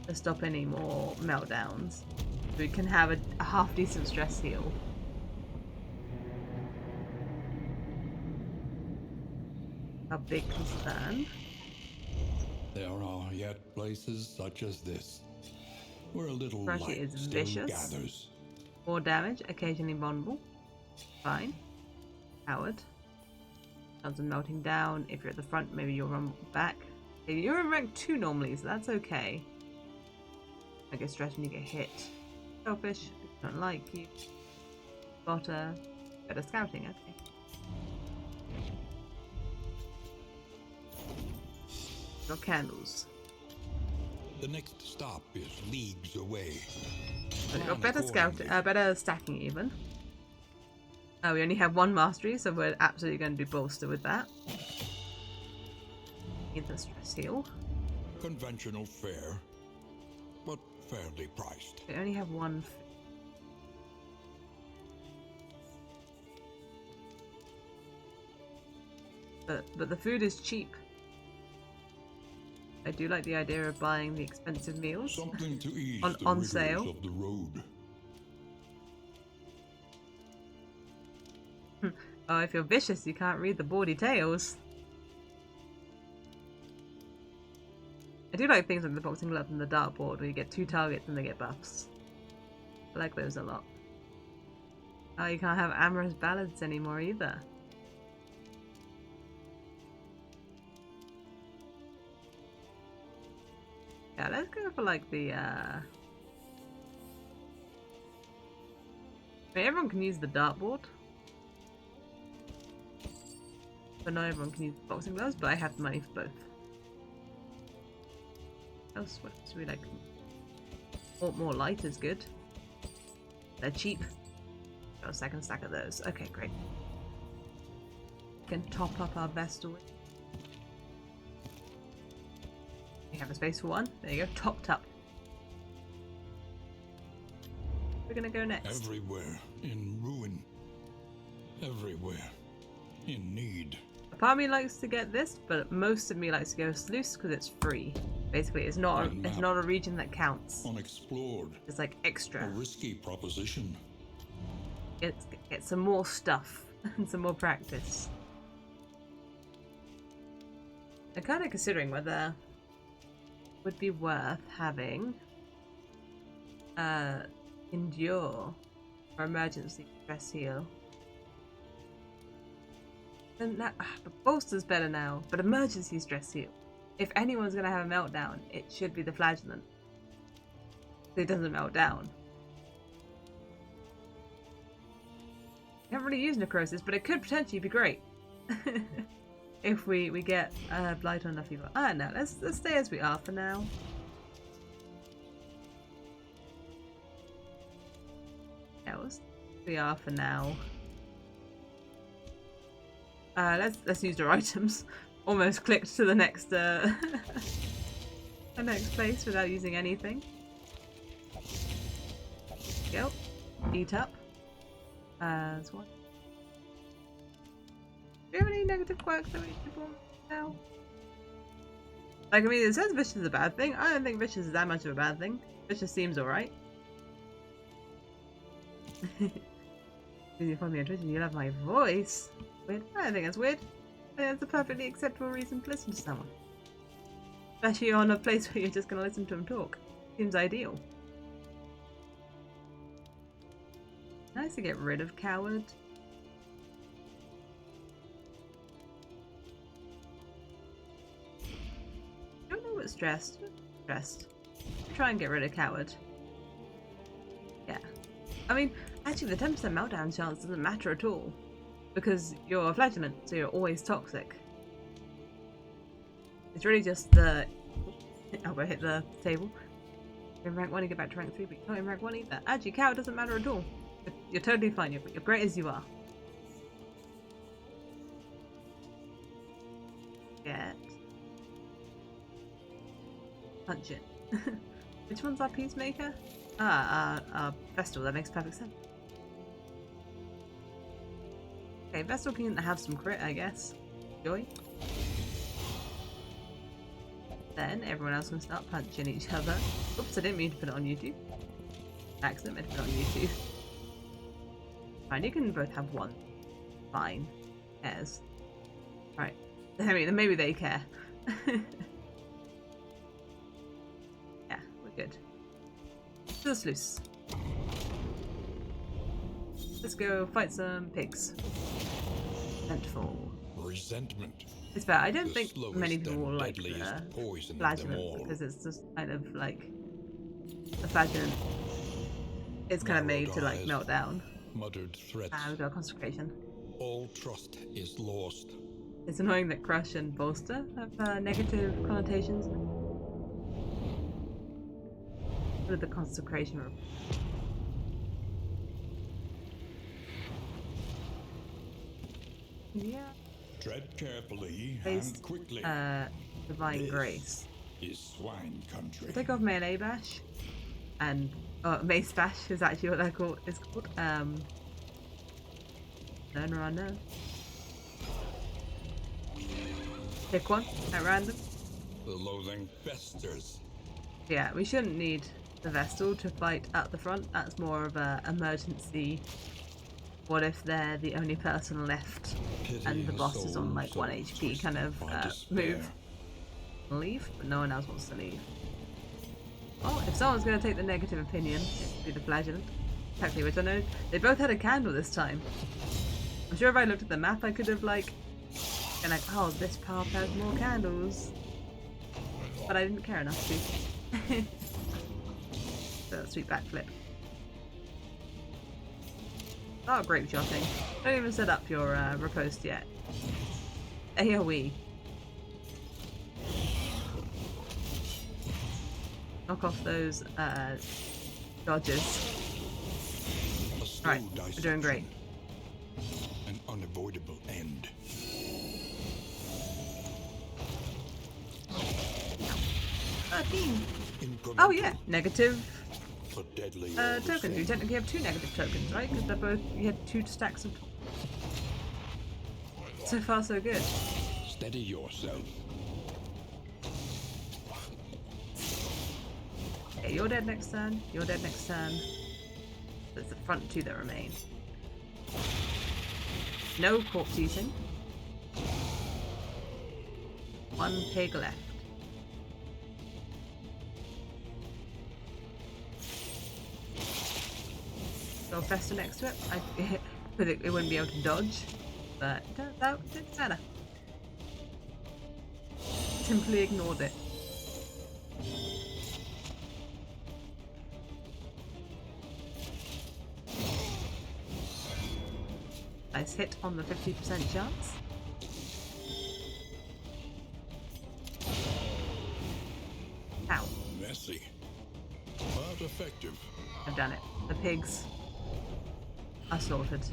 to stop any more meltdowns. So we can have a half decent stress heal. A big concern. There are yet places such as this, where a little Crushy light is still vicious. gathers. More damage, occasionally vulnerable. Fine. Coward. Chance of melting down. If you're at the front, maybe you'll run back. You're in rank 2 normally, so that's okay. I get stressed when you get hit. Selfish, don't like you. Spotter, better scouting, okay. Got candles. The next stop is leagues away. So we've got better stacking even. We only have 1 mastery, so we're absolutely going to do bolster with that. Need the stress heal. Conventional fare, but fairly priced. We only have 1. but the food is cheap. I do like the idea of buying the expensive meals Something to ease on the rigors sale. of the road. Oh, if you're vicious, you can't read the bawdy tales. I do like things like the boxing glove and the dartboard where you get 2 targets and they get buffs. I like those a lot. Oh, you can't have amorous ballads anymore either. Yeah, let's go for like the I mean, everyone can use the dartboard. But not everyone can use boxing gloves, but I have the money for both. Else, what else do we like? More light is good. They're cheap. Got a second stack of those. Okay, great. We can top up our vestal. We have a space for one. There you go, topped up. We're gonna go next. Everywhere in ruin. Everywhere in need. A part of me likes to get this, but most of me likes to go Sluice because it's free. Basically, it's not a region that counts. Unexplored. It's like A extra. risky proposition. Get some more stuff and some more practice. I'm kind of considering whether it would be worth having Endure or Emergency Stress Heal. And that, but Bolster's better now, but Emergency Stress Heal. If anyone's going to have a meltdown, it should be the Flagellant. It doesn't melt down. I haven't really used Necrosis, but it could potentially be great. If we get Blight on enough people. No, let's stay as we are for now. Yeah, we are for now. Let's use our items. Almost clicked to the next the next place without using anything. Go. Eat up. As one. Do you have any negative quirks that we need to perform now? Like, I mean, it says vicious is a bad thing. I don't think vicious is that much of a bad thing. Vicious seems alright. You follow me on Twitter and you love my voice. Weird? I don't think that's weird. I think that's a perfectly acceptable reason to listen to someone. Especially on a place where you're just going to listen to them talk. Seems ideal. Nice to get rid of Coward. I don't know what's stressed. Stressed. Try and get rid of Coward. Yeah. I mean, actually the 10% meltdown chance doesn't matter at all. Because you're a Flagellant, so you're always toxic. It's really just the... I'll go hit the table. In rank 1 you get back to rank 3, but you're not in rank 1 either. Actually, Coward doesn't matter at all. You're totally fine, you're great as you are. Get... Punch it. Which one's our Peacemaker? Our Vestal, that makes perfect sense. Okay, Vestal can have some crit, I guess. Joy. Then everyone else can start punching each other. Oops, I didn't mean to put it on YouTube. Accident meant to put it on YouTube. Fine, you can both have one. Fine. Cares. Right. I mean, maybe they care. Yeah, we're good. Just loose. Let's go fight some pigs. Resentful. Resentment. It's fair. I don't The think many people will like the deadliest poison of them all. Flagellant because it's just kind of like the Flagellant is kind of made to like eyes, melt down. Muttered threats. We've got Consecration. All trust is lost. It's annoying that Crush and Bolster have negative connotations. What did the Consecration? Yeah. Tread carefully Based, and quickly. Divine This Grace. is swine country. Take off melee bash, and mace bash is actually what they're called. It's called. Learn or unknown. Pick one at random. The loathing festers. Yeah, we shouldn't need the Vestal to fight at the front. That's more of a emergency. What if they're the only person left and the boss is on like 1 HP kind of move? Leave, but no one else wants to leave. Oh, if someone's going to take the negative opinion, it would be the Flagellant. Exactly, which I know they both had a candle this time. I'm sure if I looked at the map I could have like been like, oh, this path has more candles. But I didn't care enough to. So sweet backflip. Oh, great shotting. Don't even set up your riposte yet. AoE. Knock off those dodges. Right, we're doing great. An unavoidable end. 13. Oh yeah, negative deadly tokens. You technically have 2 negative tokens, right? Because they're both, you had 2 stacks of. So far, so good. Steady yourself. Okay, you're dead next turn. You're dead next turn. There's the front 2 that remain. No corpse eating. 1 pig left. Go Fester next to it. I it wouldn't be able to dodge, but it turns out it's better. Simply ignored it. Nice hit on the 50% chance. Ow. Messy, but effective. I've done it. The pigs are slaughtered.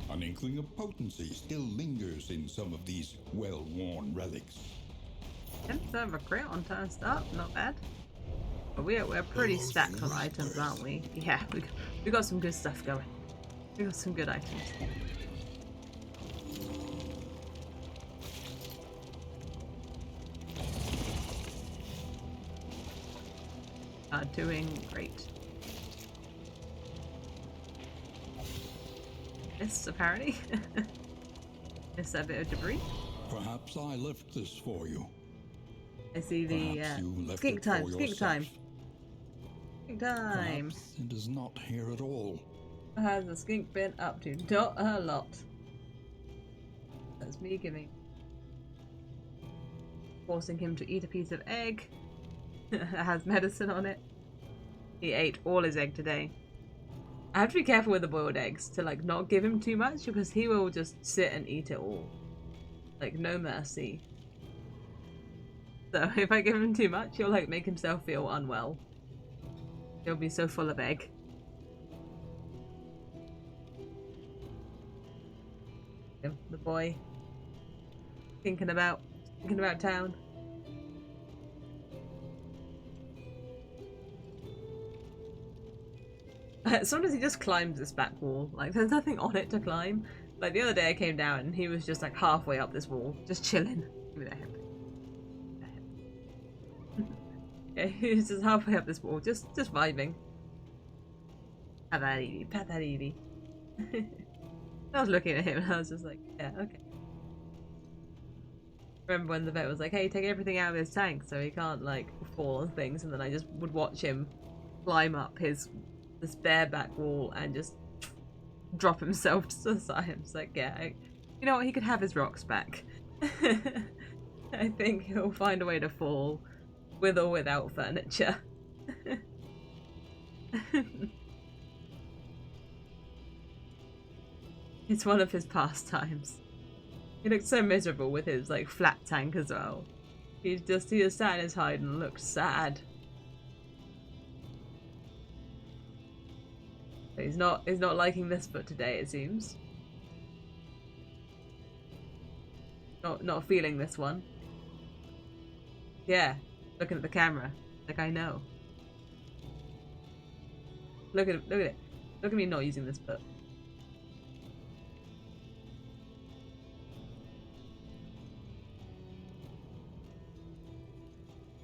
An inkling of potency still lingers in some of these well-worn relics. 10th of a crit on turn start, not bad. But we're pretty stacked on items, aren't we? Yeah, we got some good stuff going. We got some good items. Doing great. Missed, apparently. Missed a bit of debris. Perhaps I left this for you. I see the skink time, skink time. Skink time. Perhaps it is not here at all. What has the skink been up to? Not a lot. That's me forcing him to eat a piece of egg. It has medicine on it. He ate all his egg today. I have to be careful with the boiled eggs to like not give him too much because he will just sit and eat it all. Like no mercy. So if I give him too much, he'll like make himself feel unwell. He'll be so full of egg. The boy thinking about town. Sometimes he just climbs this back wall. Like there's nothing on it to climb. Like the other day I came down and he was just like halfway up this wall, just chilling. Give me that hip. Yeah, he was just halfway up this wall, just vibing. Pat that Edie, pat that Edie. I was looking at him and I was just like, yeah, okay. Remember when the vet was like, hey, take everything out of his tank so he can't like fall on things, and then I just would watch him climb up this bareback wall and just drop himself to the side. It's like, yeah, you know what, he could have his rocks back. I think he'll find a way to fall with or without furniture. It's one of his pastimes. He looked so miserable with his like flat tank as well. He just sat in his hide and looked sad. But he's not liking this foot today, it seems. Not feeling this one. Yeah, looking at the camera. Like I know. Look at it. Look at it. Look at me not using this foot.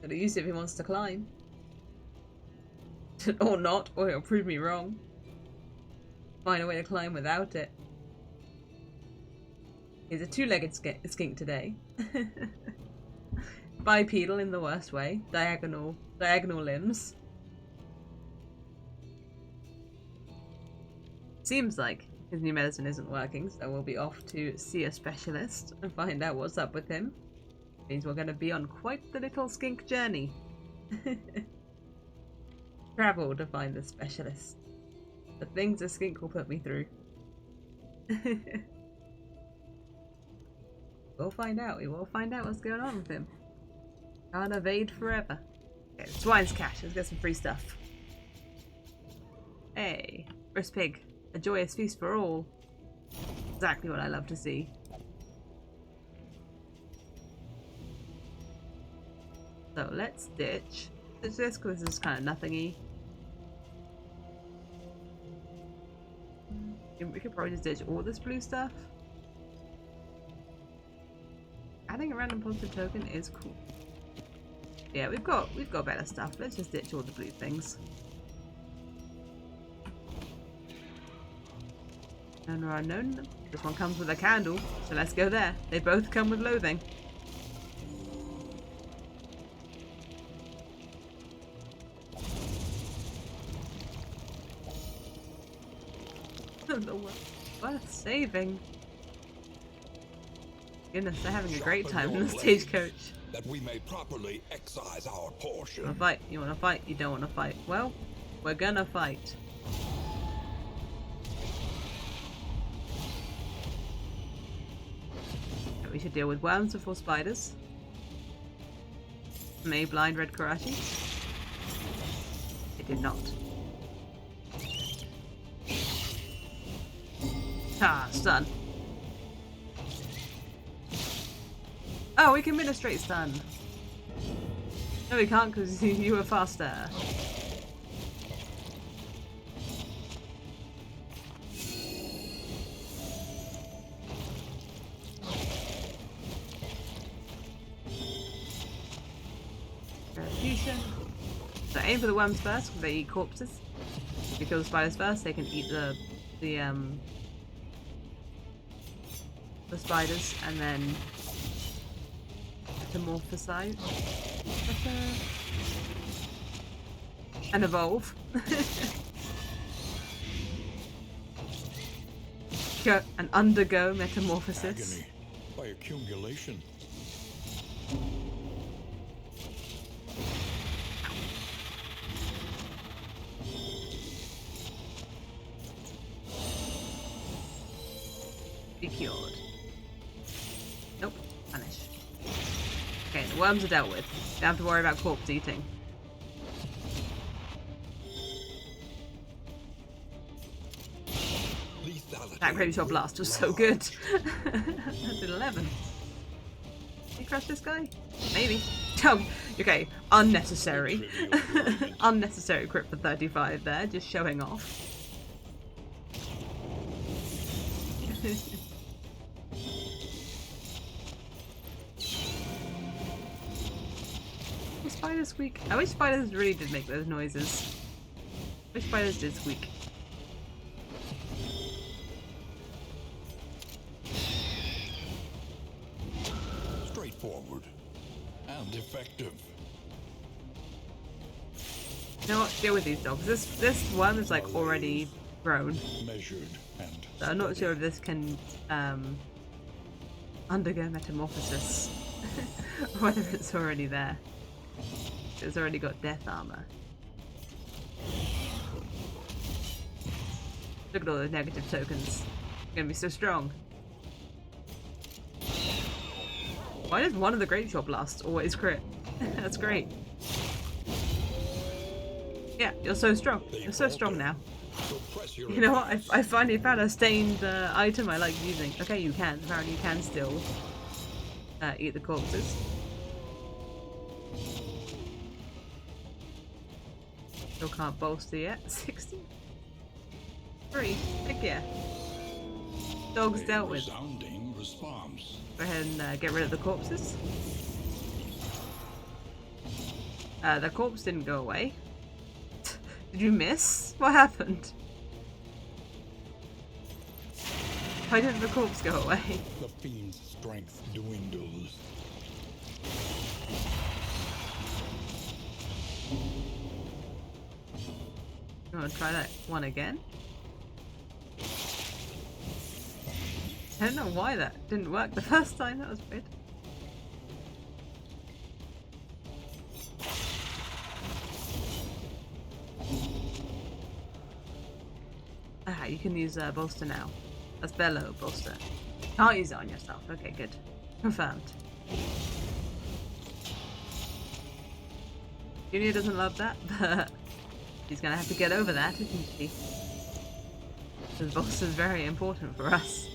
Gotta use it if he wants to climb. Or not, or he'll prove me wrong. Find a way to climb without it. He's a two-legged skink today. Bipedal in the worst way. Diagonal limbs. Seems like his new medicine isn't working, so we'll be off to see a specialist and find out what's up with him. Means we're going to be on quite the little skink journey. Travel to find the specialist. The things a skink will put me through. We'll find out. We will find out what's going on with him. Can't evade forever. Okay, Swine's Cash. Let's get some free stuff. Hey, roast pig. A joyous feast for all. Exactly what I love to see. So let's ditch this because this is kind of nothingy. We could probably just ditch all this blue stuff. Adding a random positive token is cool. Yeah, we've got better stuff. Let's just ditch all the blue things. Owner unknown. This one comes with a candle, so let's go there. They both come with loathing. The world worth saving. Goodness, they're having a great time in the stagecoach. That we may properly excise our portion. You wanna fight? You wanna fight? You don't wanna fight? Well, we're gonna fight. We should deal with worms before spiders. May blind red Karashi. It did not. Ah, stun. Oh, we can ministrate stun. No, we can't because you were faster. Fusion. So aim for the worms first because they eat corpses. If you kill the spiders first, they can eat the spiders and then metamorphosize and evolve. Go and undergo metamorphosis. Agony by accumulation. Be cured. Nope. Punish. Okay, the worms are dealt with. Don't have to worry about corpse eating. That Great Shot Blast was so good. I did 11. Did you crush this guy? Maybe. Oh, okay. Unnecessary. Unnecessary crit for 35 there, just showing off. Spiders squeak. I wish spiders really did make those noises. I wish spiders did squeak. Straightforward and effective. You know what? Deal with these dogs. This one is like already grown. Measured and So I'm not sure if this can undergo metamorphosis. Or whether it's already there. It's already got death armor. Look at all those negative tokens. It's gonna be so strong. Why does one of the Great Shot Blasts always crit? That's great. Yeah, you're so strong. You're so strong now. You know what? I finally found a stained item I like using. Okay, you can. Apparently you can still eat the corpses. Still can't bolster yet. 60? 3. Heck yeah. Dogs dealt with. Resounding response. Go ahead and get rid of the corpses. The corpse didn't go away. Did you miss? What happened? Why didn't the corpse go away? The fiend's strength dwindles. You want to try that one again? I don't know why that didn't work the first time. That was weird. Ah, you can use bolster now. That's bellow bolster. Can't use it on yourself. Okay, good. Confirmed. Junior doesn't love that, but he's gonna have to get over that, isn't he? Because bolster is very important for us.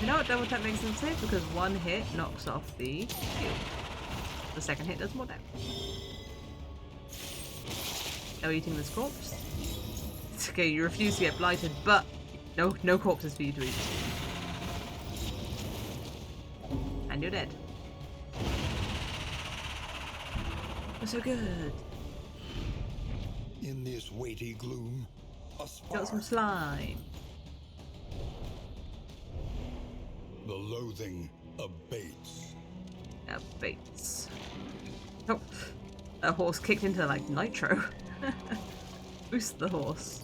You know what double tap makes them safe? Because one hit knocks off the shield. The second hit does more damage. No eating this corpse. It's okay, you refuse to get blighted, but no corpses for you to eat. And you're dead. We're so good. In this weighty gloom, a spark. Got some slime. The loathing abates. Baits. Oh, a horse kicked into like nitro. Boost the horse.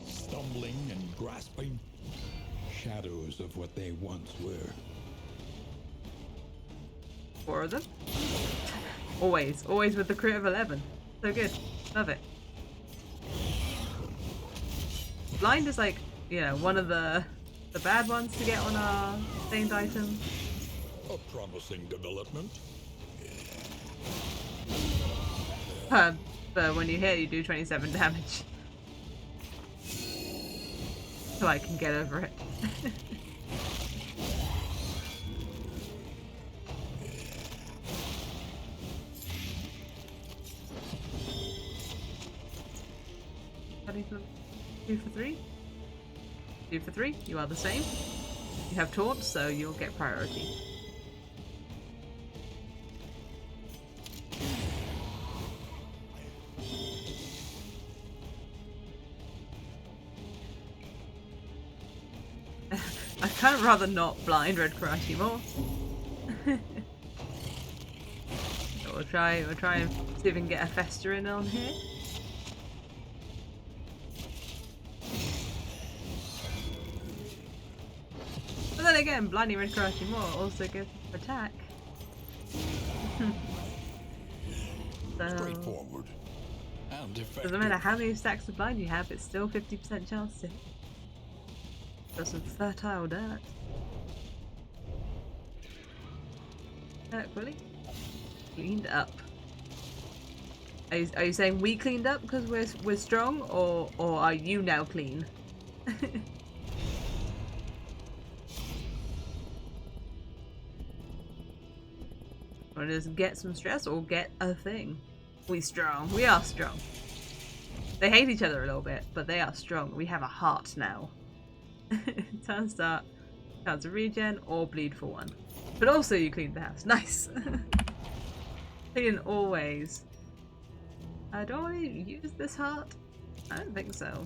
Stumbling and grasping, shadows of what they once were. 4 of them. Always with the crit of 11. So good. Love it. Blind is like, you know, one of the bad ones to get on our stained item. A promising development. But when you hit, you do 27 damage. So I can get over it. Ready for 2 for 3? 2 for 3, you are the same. You have taunt, so you'll get priority. I'd kind of rather not blind Red Karashi more. So we'll try and see if we can get a Fester in on here. But then again, blinding Red Karashi more also gives attack. So Straightforward and effective. doesn't matter how many stacks of blind you have, it's still 50% chance to hit. Got some fertile dirt. Fully cleaned up. Are you saying we cleaned up because we're strong, or are you now clean? Or just get some stress or get a thing. We strong. We are strong. They hate each other a little bit, but they are strong. We have a heart now. Turn start, chance to regen or bleed for 1. But also you cleaned the house. Nice. Clean always. Do I want to use this heart? I don't think so.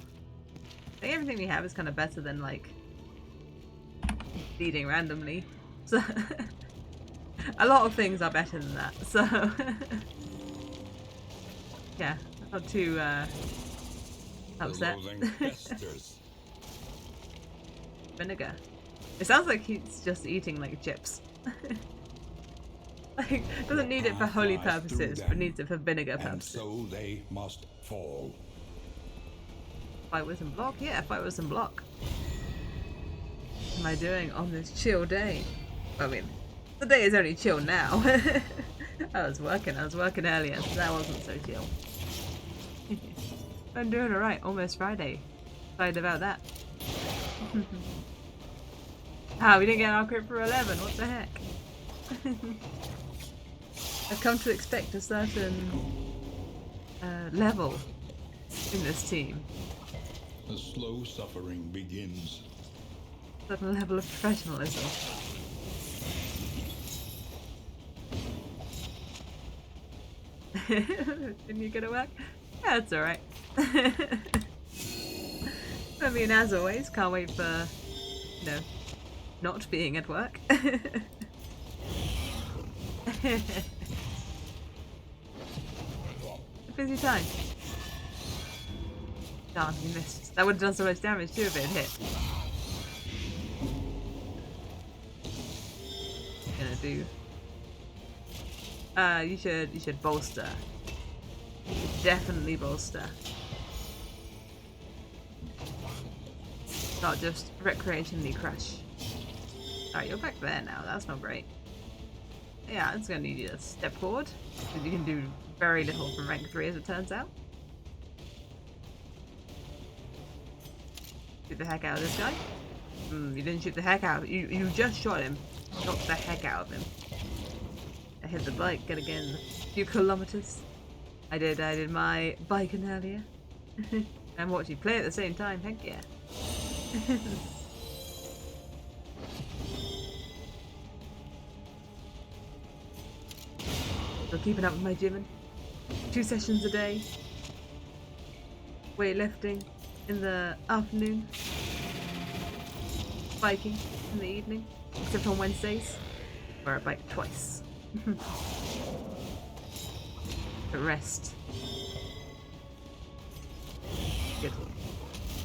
I think everything we have is kind of better than like bleeding randomly. So a lot of things are better than that. So yeah, not too upset. Vinegar. It sounds like he's just eating like chips. Like, doesn't need it for holy purposes, but needs it for vinegar purposes. So they must fall. Fight with some block? Yeah, fight with some block. What am I doing on this chill day? I mean, the day is only chill now. I was working earlier, so that wasn't so chill. I'm doing alright, almost Friday. Excited about that. Ah, we didn't get our crit for 11, what the heck? I've come to expect a certain level in this team. The slow suffering begins. A certain level of professionalism. Didn't you go to work? Yeah, it's alright. I mean, as always, can't wait for, you know, not being at work. A busy time. Darn, he missed. That would have done so much damage too if it had hit. Gonna do. You should bolster. Definitely bolster. Not just recreationally crush. Alright, you're back there now. That's not great. Yeah, it's gonna need you to step forward. Because you can do very little from rank 3 as it turns out. Shoot the heck out of this guy. You didn't shoot the heck out of him. You just shot him. Shot the heck out of him. I hit the bike, get again a few kilometers. I did my biking earlier. And watch you play at the same time, heck yeah. Still keeping up with my gymming. 2 sessions a day. Weightlifting in the afternoon. Biking in the evening. Except on Wednesdays, where I bike twice. The rest.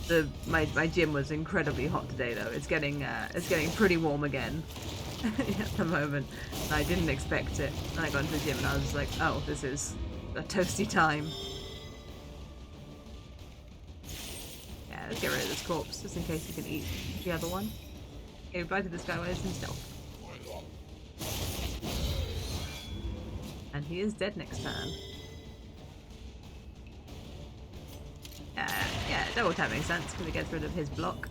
Good. My gym was incredibly hot today though. It's getting pretty warm again at the moment. And I didn't expect it. And I got into the gym and I was just like, oh, this is a toasty time. Yeah, let's get rid of this corpse just in case we can eat the other one. Okay, we bited this guy while he's in stealth. And he is dead next turn. Yeah, double tap makes sense because it gets rid of his block.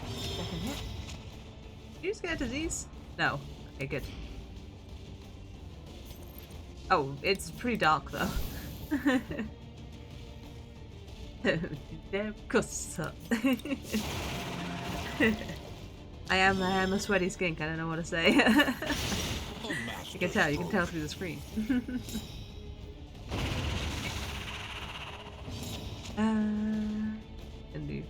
Second hit. Did you just get a disease? No. Okay, good. Oh, it's pretty dark though. Of course. I am a sweaty skink, I don't know what to say. You can tell through the screen. Can do.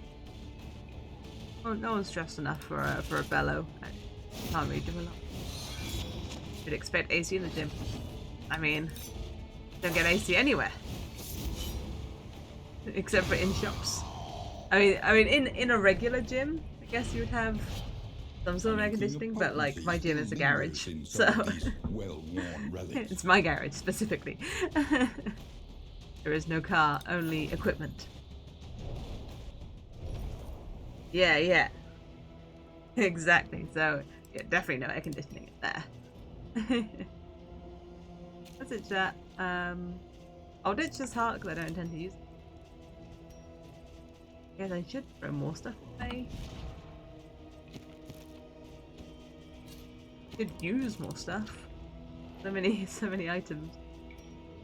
Oh, no one's stressed enough for a bellow. I can't really do a lot. You'd expect AC in the gym. I mean, don't get AC anywhere. Except for in shops. I mean, in a regular gym, I guess you would have some sort of air conditioning, but like my gym is a garage, so it's my garage specifically. There is no car, only equipment. Yeah. Exactly. So yeah, definitely no air conditioning in there. That's it, chat. I'll ditch this heart because I don't intend to use it. Guess I should throw more stuff away. Could use more stuff. So many items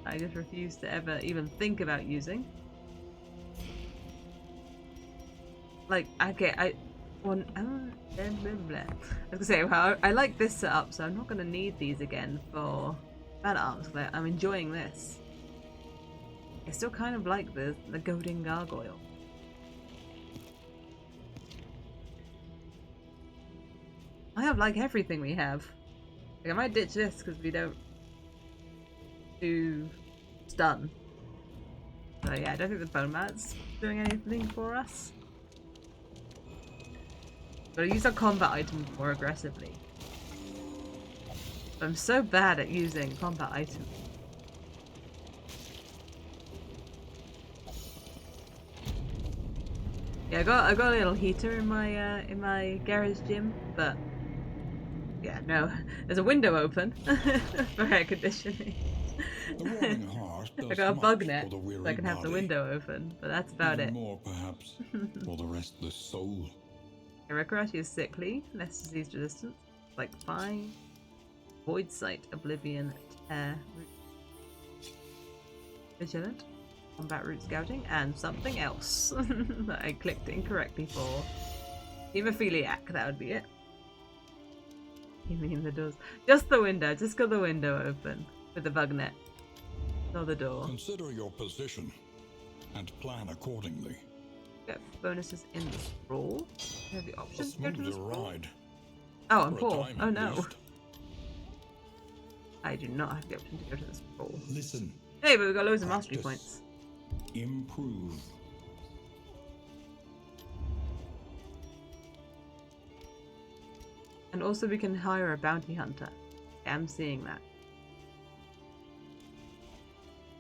I just refuse to ever even think about using. Like, okay, I was gonna say, well, I like this setup, so I'm not gonna need these again for battle arms. I'm enjoying this. I still kind of like the goading gargoyle. I have like everything we have. Like, I might ditch this because we don't do stun. So yeah, I don't think the bone mat's doing anything for us. But I use our combat items more aggressively. I'm so bad at using combat items. Yeah, I got a little heater in my garage gym, but yeah, no, there's a window open for air conditioning. I got a bug net so I can have the window open, but that's about it. More perhaps for the restless soul. Irakarashi is sickly, less disease resistance, like fine, void sight, oblivion, tear, root, vigilant, combat root scouting, and something else that I clicked incorrectly for. Hemophiliac, that would be it. You mean the doors? Just the window. Just got the window open with the bug net. Not the door. Consider your position and plan accordingly. Get bonuses in the scroll. You have the A option to go to the smoother scroll. ride. Oh, I'm For a poor. time Oh at no. least. I do not have the option to go to the scroll. Listen. Hey, but we've got loads of mastery Practice. points. Improve. And also we can hire a bounty hunter. Yeah, I'm seeing that.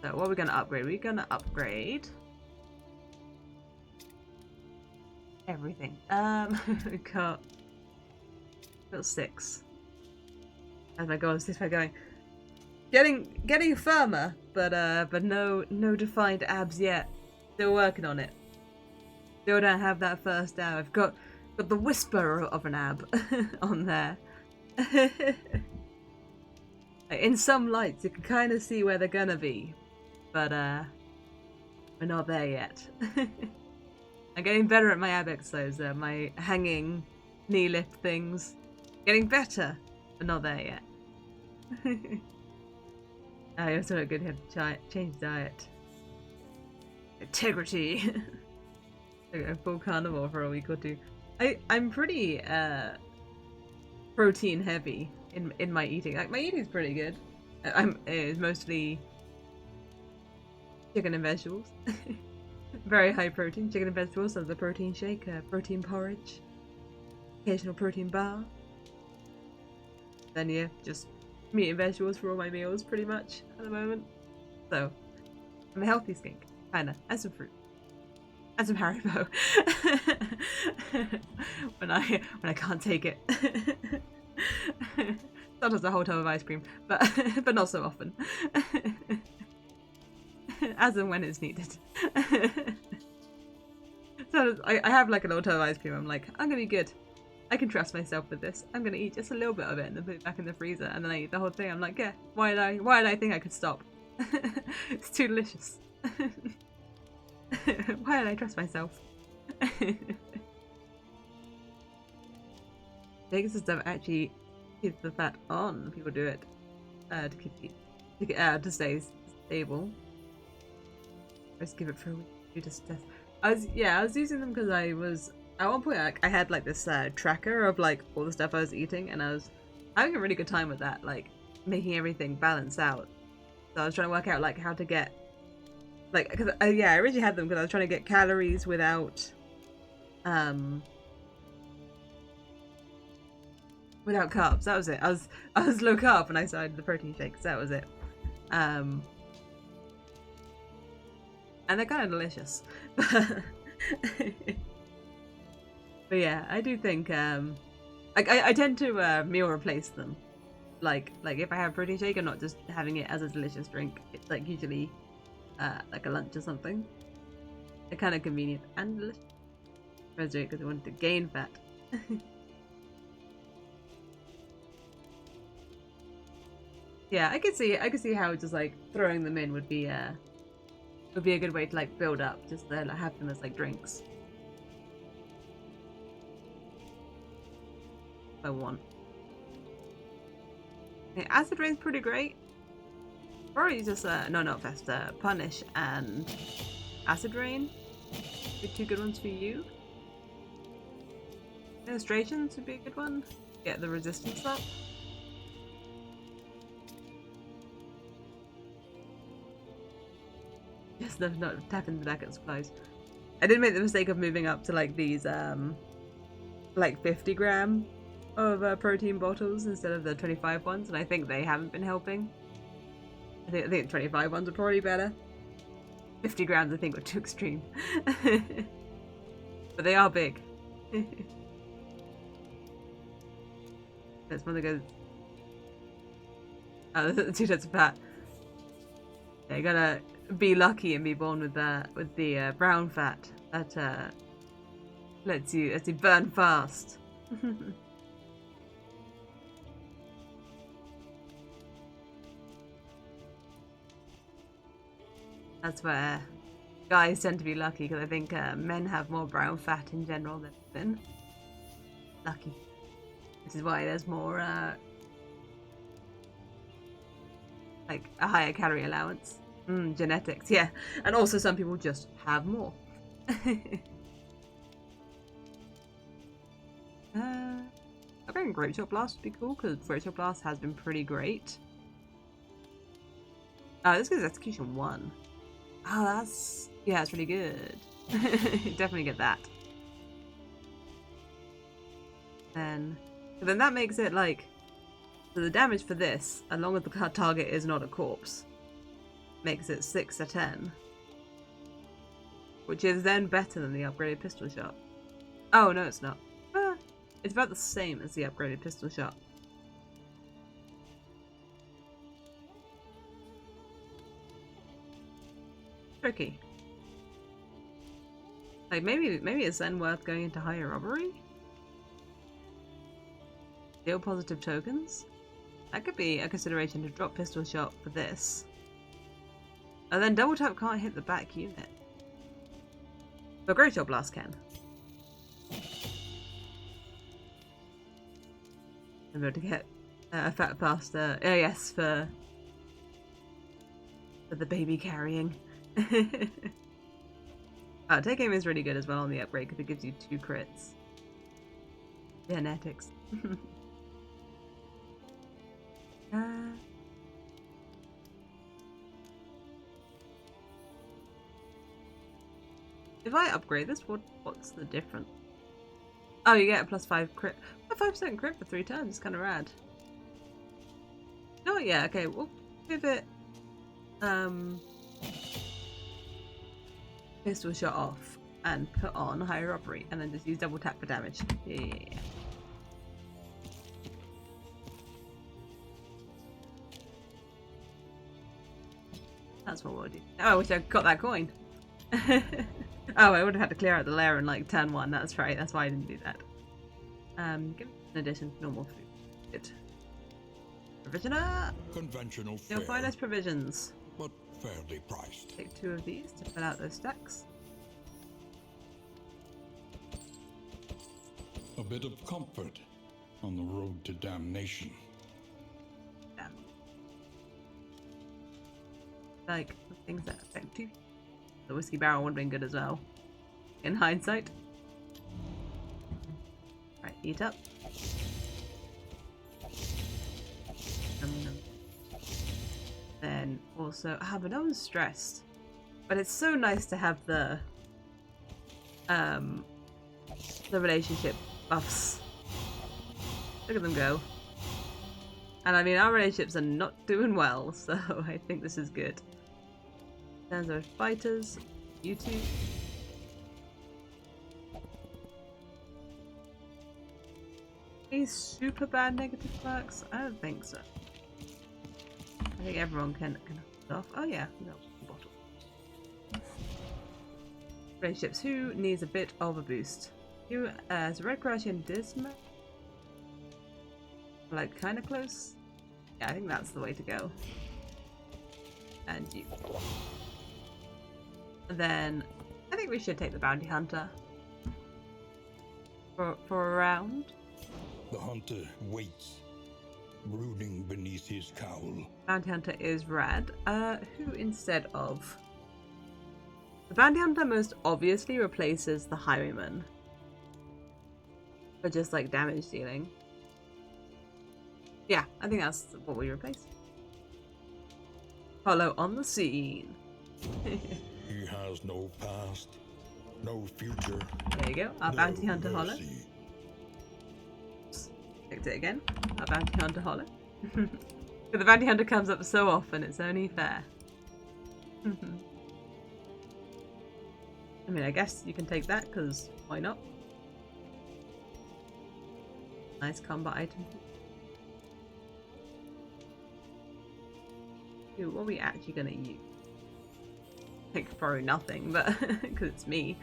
So what are we going to upgrade? We're going to upgrade everything. We got 6. As my goal is this way going. Getting firmer, but no defined abs yet. Still working on it. Still don't have that first ab. I've got the whisper of an ab on there. In some lights, you can kind of see where they're gonna be, but we're not there yet. I'm getting better at my ab exercise, my hanging knee lift things. Getting better, but not there yet. I also a good have to change diet. Integrity. Go full carnivore for a week or two. I'm pretty protein heavy in my eating. Like my eating's pretty good. It's mostly chicken and vegetables. Very high protein. Chicken and vegetables, so the protein shake, protein porridge, occasional protein bar. Then yeah, just meat and vegetables for all my meals pretty much at the moment. So I'm a healthy skink, kinda, and some fruit. And some Haribo. when I can't take it. Sometimes a whole tub of ice cream, but not so often. As and when it's needed. So I have like a little tub of ice cream. I'm like, I'm gonna be good. I can trust myself with this. I'm gonna eat just a little bit of it and then put it back in the freezer, and then I eat the whole thing. I'm like, yeah, why did I think I could stop? It's too delicious. Why did I trust myself? Vegas stuff actually keeps the fat on. People do it to stay stable. Just give it for a week to test. I was using them because I was at one point I had like this tracker of like all the stuff I was eating, and I was having a really good time with that, like making everything balance out. So I was trying to work out like how to get like, because I originally had them because I was trying to get calories without carbs. That was it. I was low carb when I started the protein shakes. That was it. And they're kind of delicious. But yeah, I do think I tend to meal replace them. Like if I have a protein shake, I'm not just having it as a delicious drink. It's like usually like a lunch or something. They're kind of convenient and delicious. I was doing it because I wanted to gain fat. Yeah, I could see how just like throwing them in would be a good way to like build up, just to like, have them as like drinks. If I want. Okay, acid rain's pretty great. Probably just no, not fast. Punish and acid rain. Be 2 good ones for you. Illustrations would be a good one. Get the resistance up. Yes, no, not tapping the back at supplies. I did make the mistake of moving up to like these like 50 gram of protein bottles instead of the 25 ones, and I think they haven't been helping. I think 25 ones are probably better. 50 grams I think were too extreme. But they are big. That's one that goes. Oh, 2 tons of fat. Yeah, you gotta be lucky and be born with the brown fat that lets you burn fast. That's where guys tend to be lucky, because I think men have more brown fat in general than women. Lucky. Which is why there's more, like, a higher calorie allowance. Genetics, yeah. And also some people just have more. Upgrading Grape Shot Blast would be cool, because Grape Shot Blast has been pretty great. This gives Execution 1. Oh, that's... yeah, it's really good. Definitely get that. Then that makes it like... so the damage for this, as long as the target is not a corpse, makes it 6 to 10. Which is then better than the upgraded pistol shot. Oh, no, it's not. It's about the same as the upgraded pistol shot. Tricky. Like, maybe it's then worth going into higher robbery? Deal positive tokens? That could be a consideration to drop pistol shot for this. And then double tap can't hit the back unit. But Great Shot Blast can. I'm able to get a fat faster. Oh yes, for the baby carrying. Take aim is really good as well on the upgrade because it gives you 2 crits. Genetics. If I upgrade this, what's the difference? Oh, you get a +5 crit. A 5% crit for 3 turns. It's kind of rad. Oh yeah, okay. We'll give it pistol shot off and put on higher robbery, and then just use double tap for damage. Yeah. That's what we'll do. Oh, I wish I got that coin. Oh, I would have had to clear out the lair in like turn 1. That's right. That's why I didn't do that. Give an addition to normal food. Good. Provisioner. Conventional fare, You'll find us provisions. but fairly priced. Take 2 of these to fill out those stacks. A bit of comfort on the road to damnation. Damn. Like the things that affect you. The whiskey barrel would have been good as well, in hindsight. Right, eat up. Then also, but no one's stressed. But it's so nice to have the relationship buffs. Look at them go. And I mean, our relationships are not doing well, so I think this is good. In terms of fighters, you two. Any super bad negative perks? I don't think so. I think everyone can hold it off. Oh yeah, no bottle. Relationships. Who needs a bit of a boost? You as Red Crush and Disma? Like kind of close? Yeah, I think that's the way to go. And you. And then I think we should take the Bounty Hunter for a round. The hunter waits, brooding beneath his cowl. Bounty Hunter is rad. Who instead of? The Bounty Hunter most obviously replaces the Highwayman. For just like damage dealing. Yeah, I think that's what we replace. Follow on the scene. He has no past, no future. There you go, our no Bounty Hunter Hollow. mercy. Picked it again. Our Bounty Hunter Hollow. But the Bounty Hunter comes up so often, it's only fair. I mean, I guess you can take that, because why not? Nice combat item. Ooh, what are we actually going to use? I think probably nothing, but because it's me.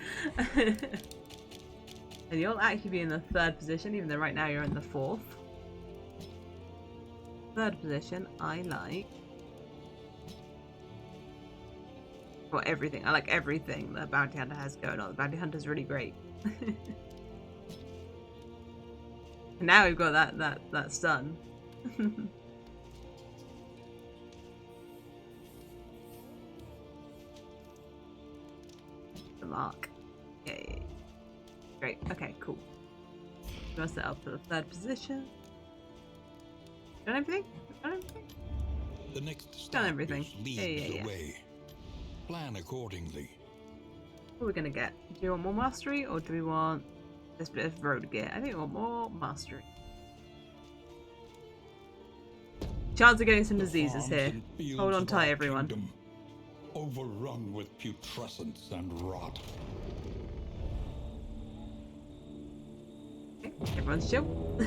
And you'll actually be in the 3rd position, even though right now you're in the 4th. 3rd position, I like. Well, everything. I like everything the Bounty Hunter has going on. The Bounty Hunter's really great. Now we've got that stun. The mark. Yeah. Great. Okay, cool. We'll set up for the third position. Done everything? Done everything? The next Done stop everything. is leads Yeah. the way. Plan accordingly. What are we gonna get? Do you want more mastery or do we want this bit of road gear? I think we want more mastery. Chance of getting some The diseases farms here. and fields Hold on of tight, our everyone. kingdom, overrun with putrescence and rot. Okay, everyone's chill.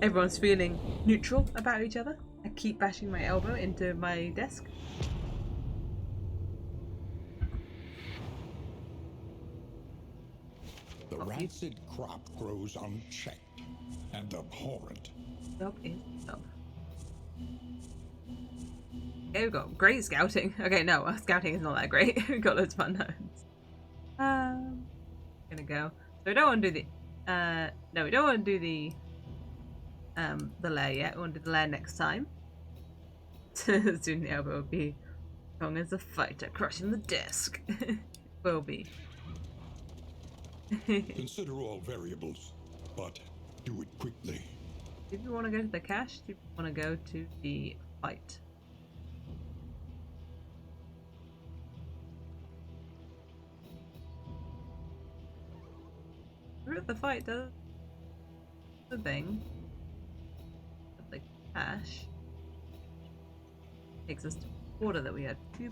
Everyone's feeling neutral about each other. I keep bashing my elbow into my desk. The rancid crop grows unchecked and abhorrent. Job is job. Okay, we've got great scouting. Okay, no, scouting is not that great. We've got loads of unknowns. Gonna go. So we don't want to do the. No, we don't want to do the lair yet. We want to do the lair next time. Soon the elbow will be strong as a fighter, crushing the desk. Will be. Consider all variables, but do it quickly. Do you want to go to the cache? Do you want to go to the fight? We're at the fight, does the thing. The cache takes us to the border that we had to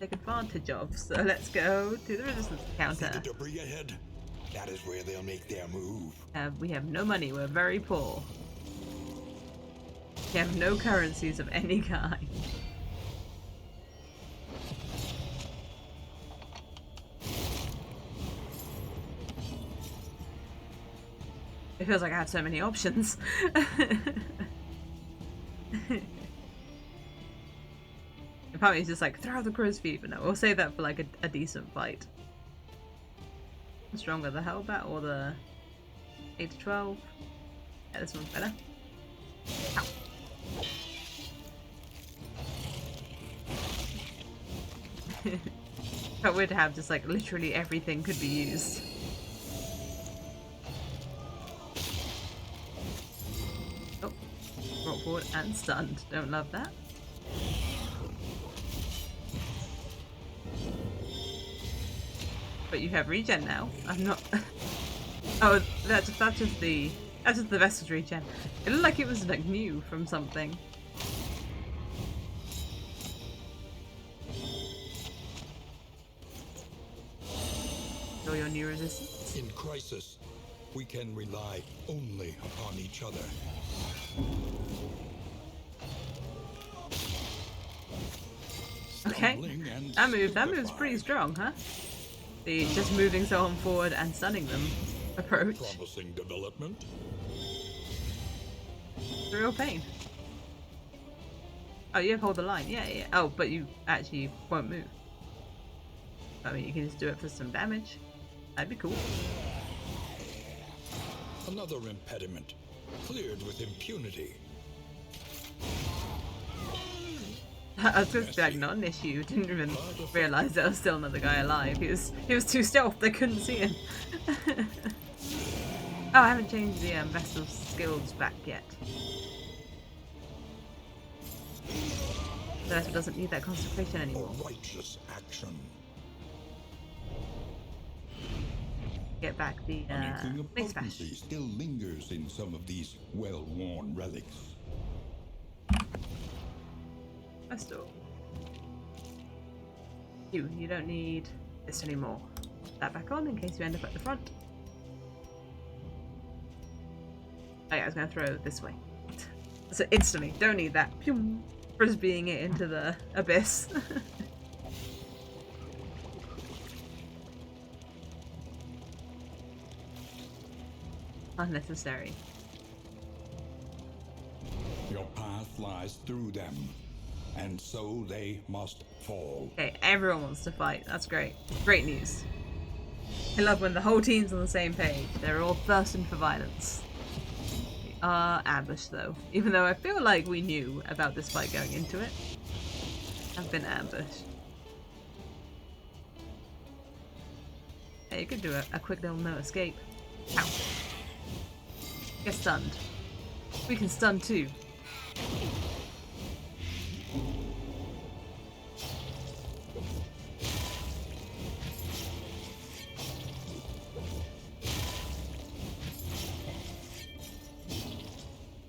take advantage of. So let's go to the resistance counter. See the debris ahead? That is where they'll make their move. We have no money. We're very poor. We have no currencies of any kind. It feels like I had so many options. Apparently it's just like, throw out the crow's feet, but no, we'll save that for like a decent fight. Stronger, the Hellbat or the 8 to 12? Yeah, this one's better. Ow. But weird to have just like literally everything could be used. Oh, brought forward and stunned. Don't love that. But you have regen now. I'm not. Oh, that's just the vessel's regen. It looked like it was like new from something. Or your new resistance. In crisis, we can rely only upon each other. Okay, that move's pretty strong, huh? The just moving someone forward and stunning them approach. Promising development. It's a real pain. Oh, you have hold the line. Yeah. Oh, but you actually won't move. I mean, you can just do it for some damage. That'd be cool. Another impediment, cleared with impunity. I was supposed to be like, not an issue. Didn't even realise there was still another guy alive. He was too stealth, they couldn't see him. Oh, I haven't changed the vessel's skills back yet. The vessel doesn't need that concentration anymore. A righteous action. Get back the An inkling of face potency bash. still lingers in some of these well-worn relics. Vestal. You don't need this anymore. Put that back on in case you end up at the front. Oh yeah, I was going to throw it this way. So instantly, don't need that. Pew! Frisbeeing it into the abyss. Unnecessary. Your path lies through them, and so they must fall. Okay, everyone wants to fight. That's great. Great news. I love when the whole team's on the same page. They're all thirsting for violence. Ambush though. Even though I feel like we knew about this fight going into it. I've been ambushed. Hey, you could do a quick little no escape. Ow. Get stunned. We can stun too.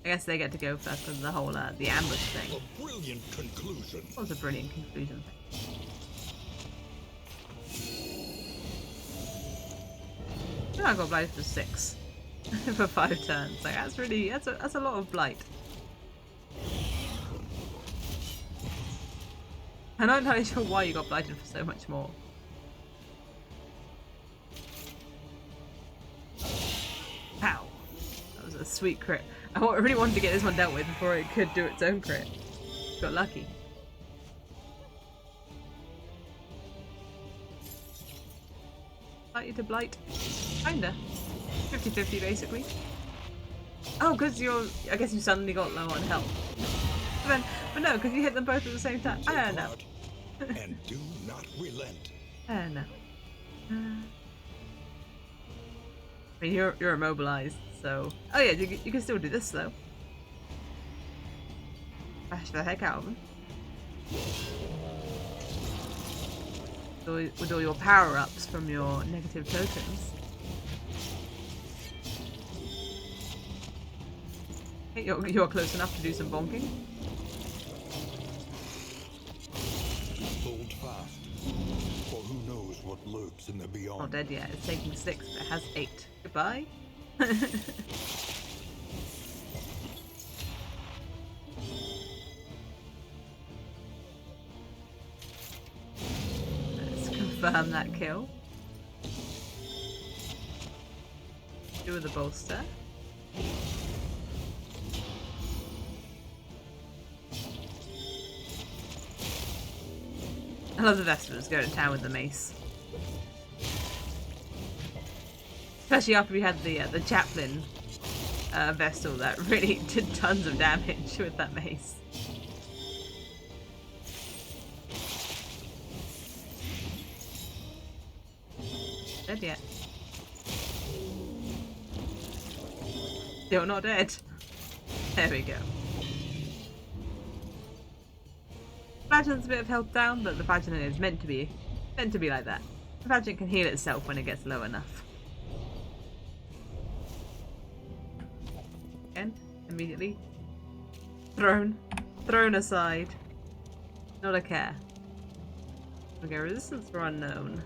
I guess they get to go first because of the whole the ambush thing. A brilliant conclusion. That was a brilliant conclusion. I got blight for 6 for 5 turns. Like that's a lot of blight. I'm not entirely sure why you got blighted for so much more. Pow! That was a sweet crit. I really wanted to get this one dealt with before it could do its own crit. Got lucky. Blighted to blight. Kinda. 50-50 basically. Oh, because I guess you suddenly got low on health. But no, because you hit them both at the same time. I don't know. And do not relent. I don't know. I mean, you're immobilized, so... Oh yeah, you can still do this though. Bash the heck out of them. With all your power-ups from your negative tokens. Hey, you're close enough to do some bonking. Hold fast, for who knows what lurks in the beyond. Not dead yet. It's taking 6, but it has 8. Goodbye. Let's confirm that kill. Do with the bolster. I love the Vespers go to town with the mace. Especially after we had the chaplain Vestal that really did tons of damage with that mace. Dead yet? Still not dead. There we go. Pageant's a bit of health down, but the pageant is meant to be like that. The pageant can heal itself when it gets low enough. Again, immediately thrown aside. Not a care. Okay, resistance for unknown.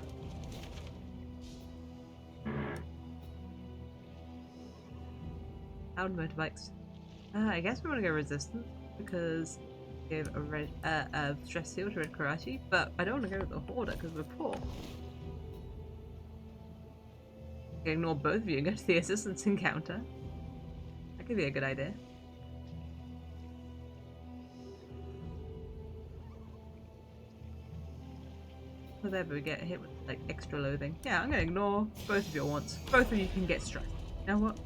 Powered motorbikes. I guess we want to go resistance because give a red stress seal to Red Karachi, but I don't want to go with the Hoarder because we're poor. Ignore both of you and go to the assistance encounter. That could be a good idea. So there, but we get hit with like extra loathing. Yeah, I'm gonna ignore both of your wants. Both of you can get stressed. You know what?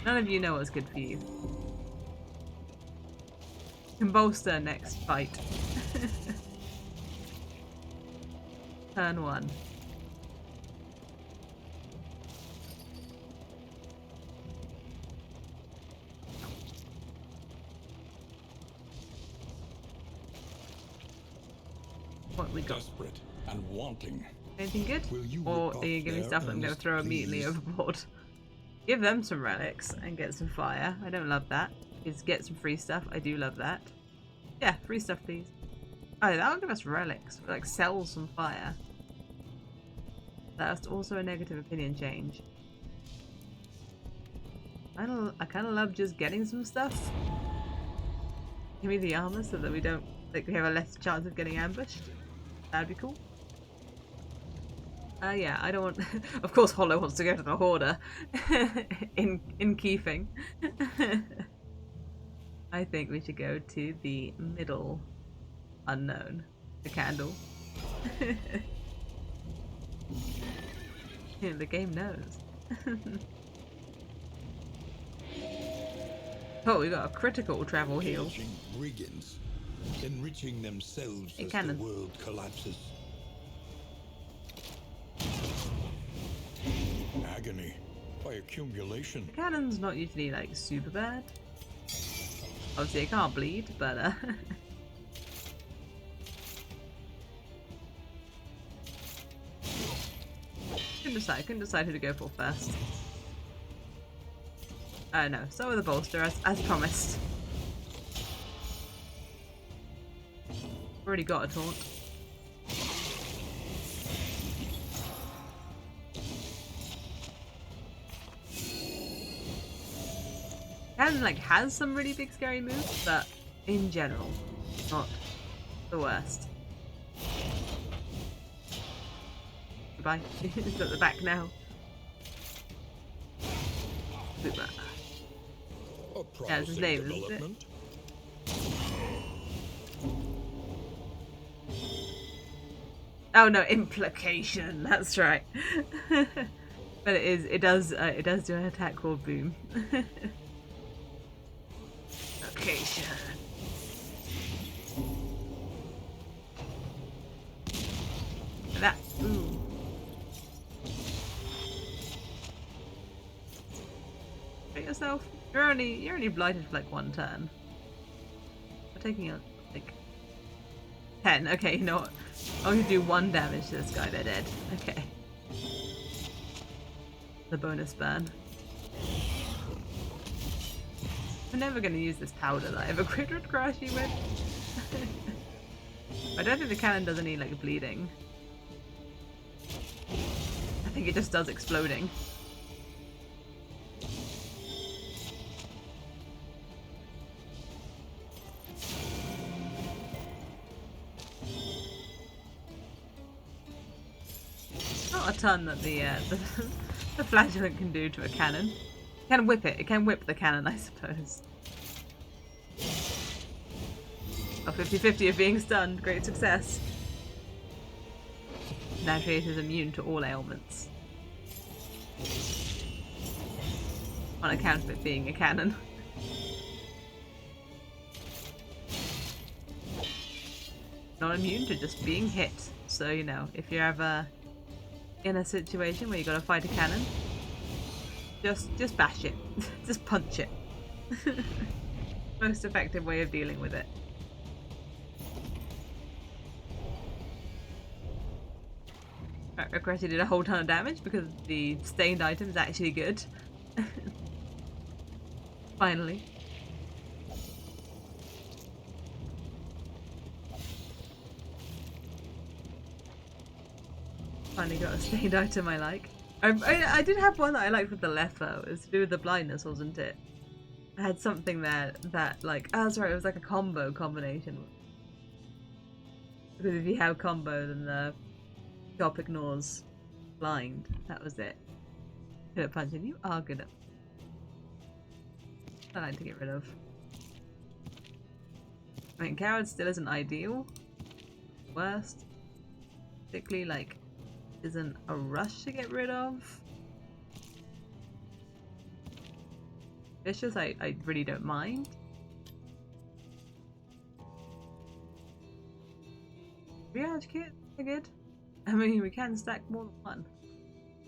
None of you know what's good for you. Can bolster next fight. Turn 1. What we got? Desperate and wanting. Anything good? You or are you giving stuff that I'm going to throw immediately overboard? Give them some relics and get some fire. I don't love that. Is get some free stuff. I do love that. Yeah, free stuff, please. Oh, that'll give us relics. Like, sell some fire. That's also a negative opinion change. I kind of love just getting some stuff. Give me the armor so that we don't, like, we have a less chance of getting ambushed. That'd be cool. Yeah, I don't want... Of course Hollow wants to go to the Hoarder. in keeping. I think we should go to the middle unknown. The candle. Yeah, the game knows. Oh, we got a critical travel heal. Pillaging brigands, enriching themselves Hey, as cannon. the world collapses. Agony by accumulation. The cannon's not usually like super bad. Obviously, it can't bleed, but couldn't decide who to go for first. No, start with a bolster as promised. Already got a taunt. Cannon like has some really big scary moves, but in general, not the worst. Goodbye. It's at the back now. Super. A Yeah, it's his promising name, isn't it? development. Oh no, implication. That's right. But it does do an attack called boom. Implication. That. Ooh. Hit yourself. You're only blighted for like one turn. We're taking a like 10. Okay, you know what? I'm gonna do 1 damage to this guy. They're dead. Okay. The bonus burn. I'm never gonna use this powder that I have equipped with Karashi with. I don't think the cannon does any like bleeding. I think it just does exploding. Not a ton that the flagellant can do to a cannon. It can whip it. It can whip the cannon, I suppose. Oh, 50-50 of being stunned. Great success. Naturally, it is immune to all ailments. On account of it being a cannon. Not immune to just being hit. So, you know, if you're ever in a situation where you gotta fight a cannon, just bash it. Just punch it. Most effective way of dealing with it. Right, Regretty did a whole ton of damage because the stained item is actually good. Finally. Finally got a stained item I like. I did have one that I liked with the left though. It was to do with the blindness, wasn't it? I had something there that like, oh sorry, it was like a combination. Because if you have combo then the shop ignores blind. That was it. Good at punching. You are good at... I like to get rid of. I mean, coward still isn't ideal. Worst. Particularly like isn't a rush to get rid of. Vicious, I really don't mind. Triage kit, they're good. I mean, we can stack more than one.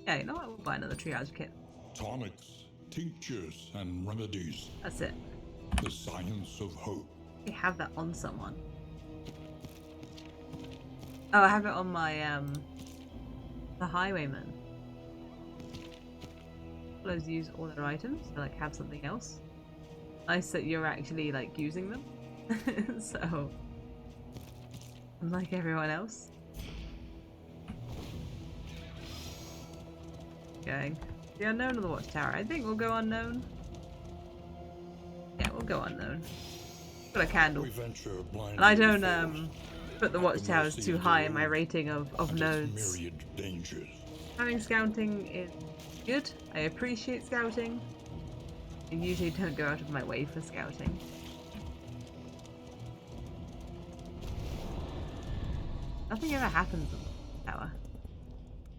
Yeah, you know what? We'll buy another triage kit. Tonics, tinctures, and remedies. That's it. The science of hope. We have that on someone. Oh, I have it on my the highwayman. Those use all their items to like have something else. Nice that you're actually like using them. So unlike everyone else. Going the unknown or the watchtower? I think we'll go unknown. Yeah, we'll go unknown. Got a candle. And I don't put the watchtowers too high in my rating of nodes. Having scouting is good. I appreciate scouting. I usually don't go out of my way for scouting. Nothing ever happens in the tower.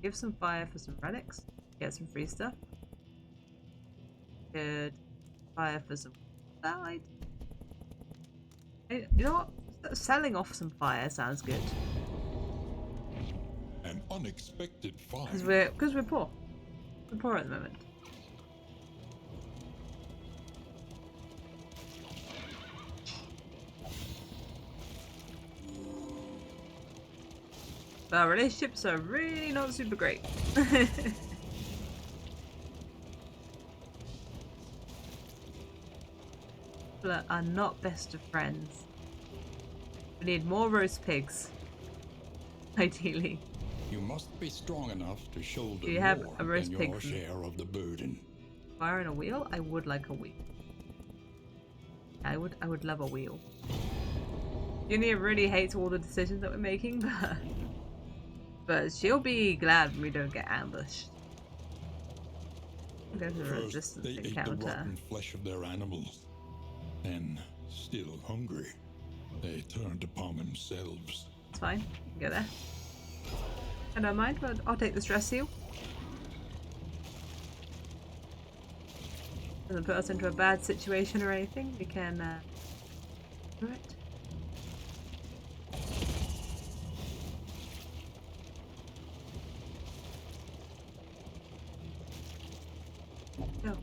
Give some fire for some relics. Get some free stuff. Good. Fire for some that. You know what? Selling off some fire sounds good. An unexpected find. Because we're poor. We're poor at the moment. But our relationships are really not super great. People are not best of friends. We need more roast pigs. Ideally. You must be strong enough to shoulder Do you have more a roast than pig your for me? share of the burden. Fire and a wheel? I would like a wheel. I would love a wheel. Junia really hates all the decisions that we're making, but she'll be glad when we don't get ambushed. Go to the First, resistance they ate the encounter. rotten flesh of their animals. Then, still hungry, they turned upon themselves. It's fine. Go there. I don't mind, but I'll take the stress heal. Doesn't put us into a bad situation or anything. We can do it. Go.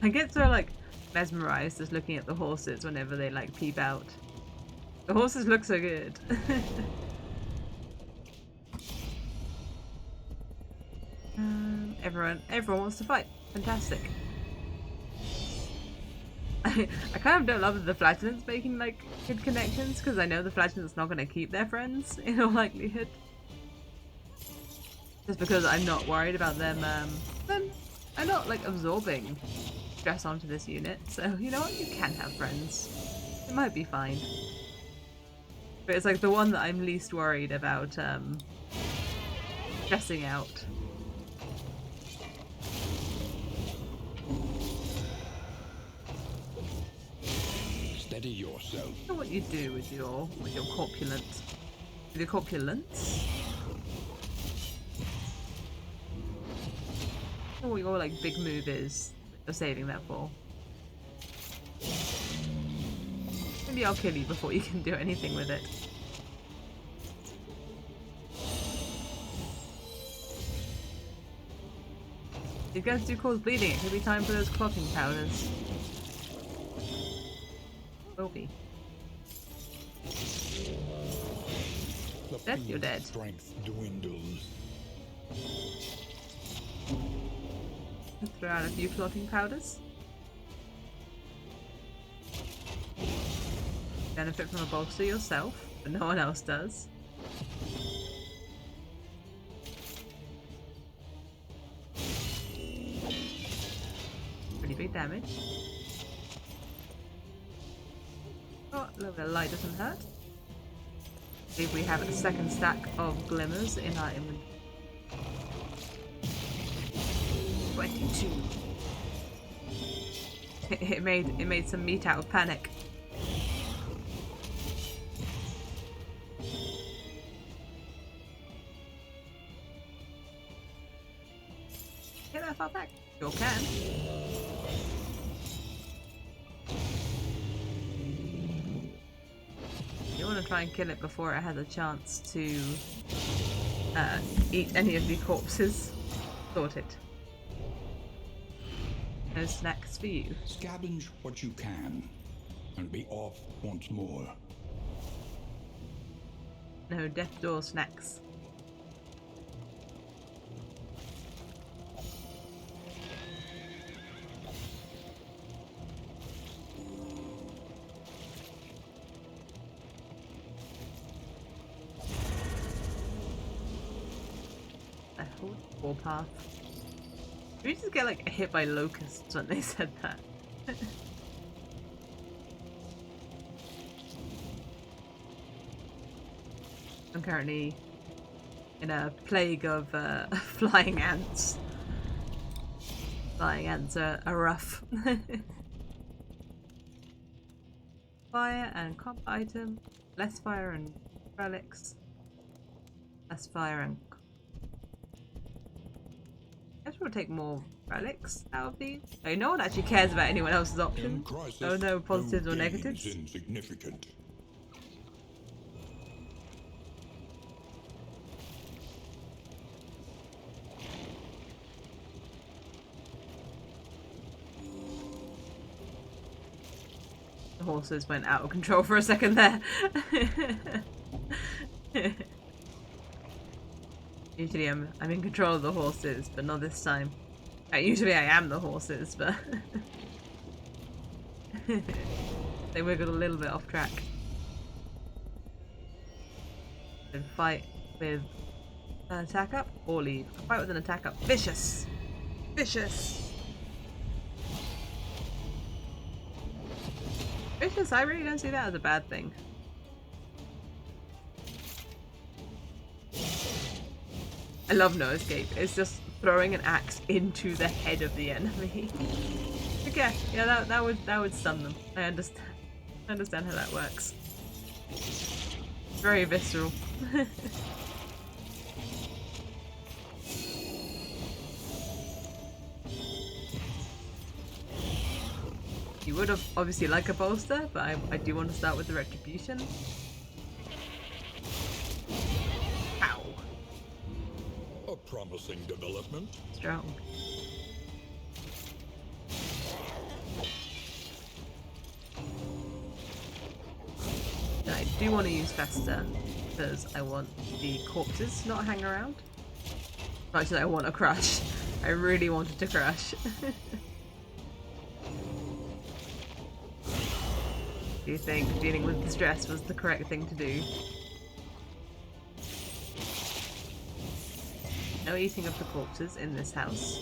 I get so like mesmerized just looking at the horses whenever they like peep out. The horses look so good. Everyone wants to fight. Fantastic. I kind of don't love the flagellants making like good connections because I know the flagellants not going to keep their friends in all likelihood. Just because I'm not worried about them. I'm not like absorbing stress onto this unit, so you know what? You can have friends. It might be fine. But it's like the one that I'm least worried about stressing out. Steady yourself. I know what you do with your corpulence. With your corpulence? I know what your like big move is that you're saving that for. Maybe I'll kill you before you can do anything with it. These guys do cause bleeding. It could be time for those clotting powders. Will be. Dead? You're dead. Strength dwindles. Throw out a few clotting powders. Benefit from a bolster yourself, but no one else does. Pretty big damage. Oh, a little bit of light doesn't hurt. I believe we have a second stack of glimmers in our inventory. 22. It made some meat out of panic. Get that far back. Sure can. You want to try and kill it before it has a chance to eat any of the corpses. Sorted. No snacks for you. Scavenge what you can, and be off once more. No death door snacks. A whole warpath. Did we just get like hit by locusts when they said that? I'm currently in a plague of flying ants. Flying ants are rough. Fire and comp item. Less fire and relics. Less fire and... guess we'll take more relics out of these. Oh, no one actually cares about anyone else's In options. crisis, Oh, no positives no or gain negatives. is insignificant. The horses went out of control for a second there. Usually I'm in control of the horses, but not this time. Usually I am the horses, but they wiggled a little bit off track. Then fight with an attack up or leave. Fight with an attack up. Vicious! Vicious! Vicious, I really don't see that as a bad thing. I love no escape. It's just throwing an axe into the head of the enemy. Okay, yeah, that would stun them. I understand how that works. Very visceral. You would have obviously like a bolster, but I do want to start with the retribution. Ow. A promising development. Strong. And I do want to use Fester because I want the corpses to not hang around. Actually, I want a crush. I really wanted to crush. Do you think dealing with the stress was the correct thing to do? No eating of the corpses in this house.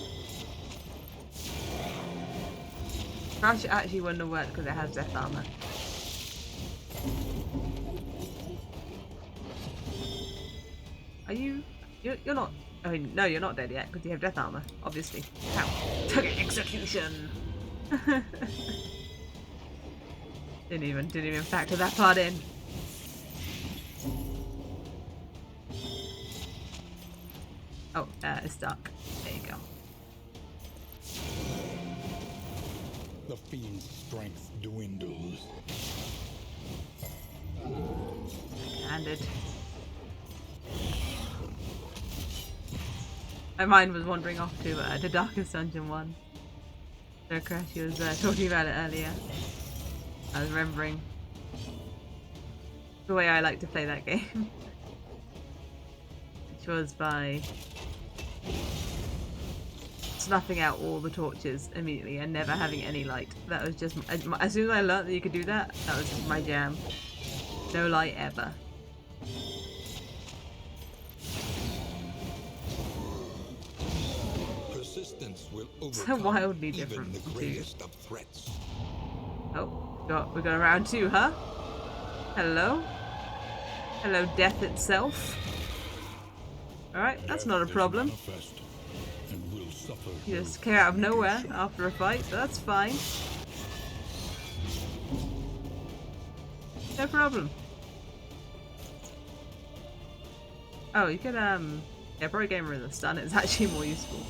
Crush actually wouldn't have worked because it has death armor. Are you... You're not... I mean, no, you're not dead yet because you have death armor, obviously. Ow. Target execution! Didn't even factor that part in. Oh, it's dark. There you go. The fiend's strength dwindles. Handed. My mind was wandering off to the Darkest Dungeon 1. So Crash was talking about it earlier. I was remembering the way I like to play that game. Which was by snuffing out all the torches immediately and never having any light. That was just... As soon as I learnt that you could do that, that was my jam. No light ever. Persistence will overcome So wildly even different, the too. greatest of threats. Oh, we got a round 2, huh? Hello? Hello, death itself. Alright, that's not a problem. Manifest and will suffer You just came out of nowhere after a fight, but that's fine. No problem. Oh, you could, yeah, probably gamer with a stun. It's actually more useful.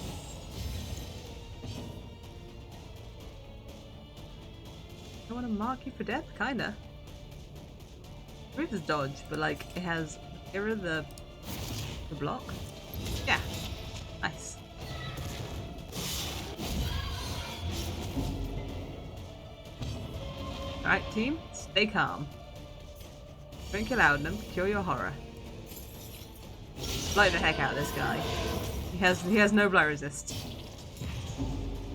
I want to mark you for death? Kinda. It is dodge, but like, it has... Get rid of the block? Yeah. Nice. Alright, team. Stay calm. Drink your laudanum. Cure your horror. Light the heck out of this guy. He has no blow resist.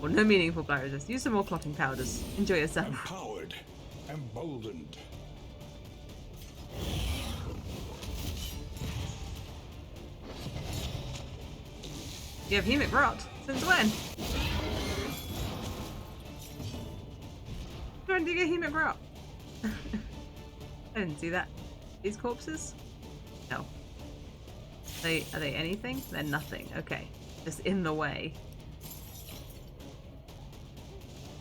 Or no meaningful blow resist. Use some more clotting powders. Enjoy yourself. empowered, emboldened. You have hemic rot? Since when? When did you get hemic rot? I didn't see that. These corpses? No. Are they anything? They're nothing. Okay. Just in the way.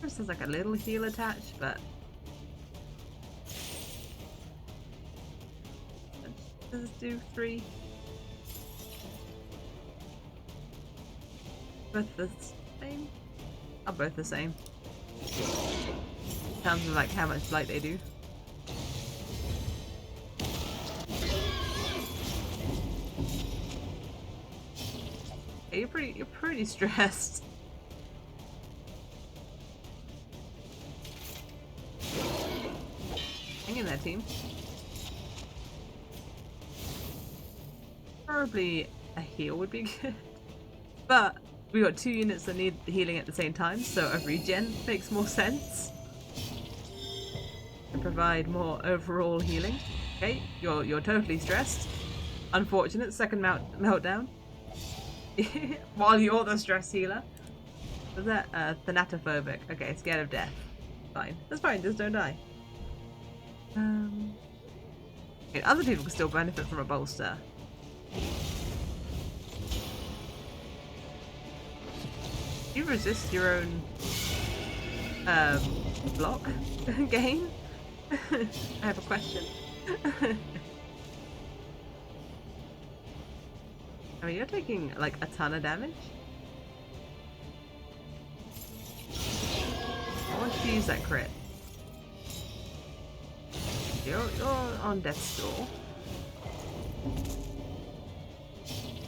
This is like a little heal attached, but... Does this do 3? Both the same? Are both the same. In terms of like how much blight they do. Yeah, you're pretty stressed. Hang in there, team. Probably a heal would be good. But we got 2 units that need healing at the same time, so a regen makes more sense. To provide more overall healing. Okay, you're totally stressed. Unfortunate second meltdown. While you're the stress healer. Was that thanatophobic? Okay, scared of death. Fine. That's fine, just don't die. Okay, other people can still benefit from a bolster. Do you resist your own block gain? I have a question. I mean, you're taking like a ton of damage. I want you to use that crit. You're on death's door.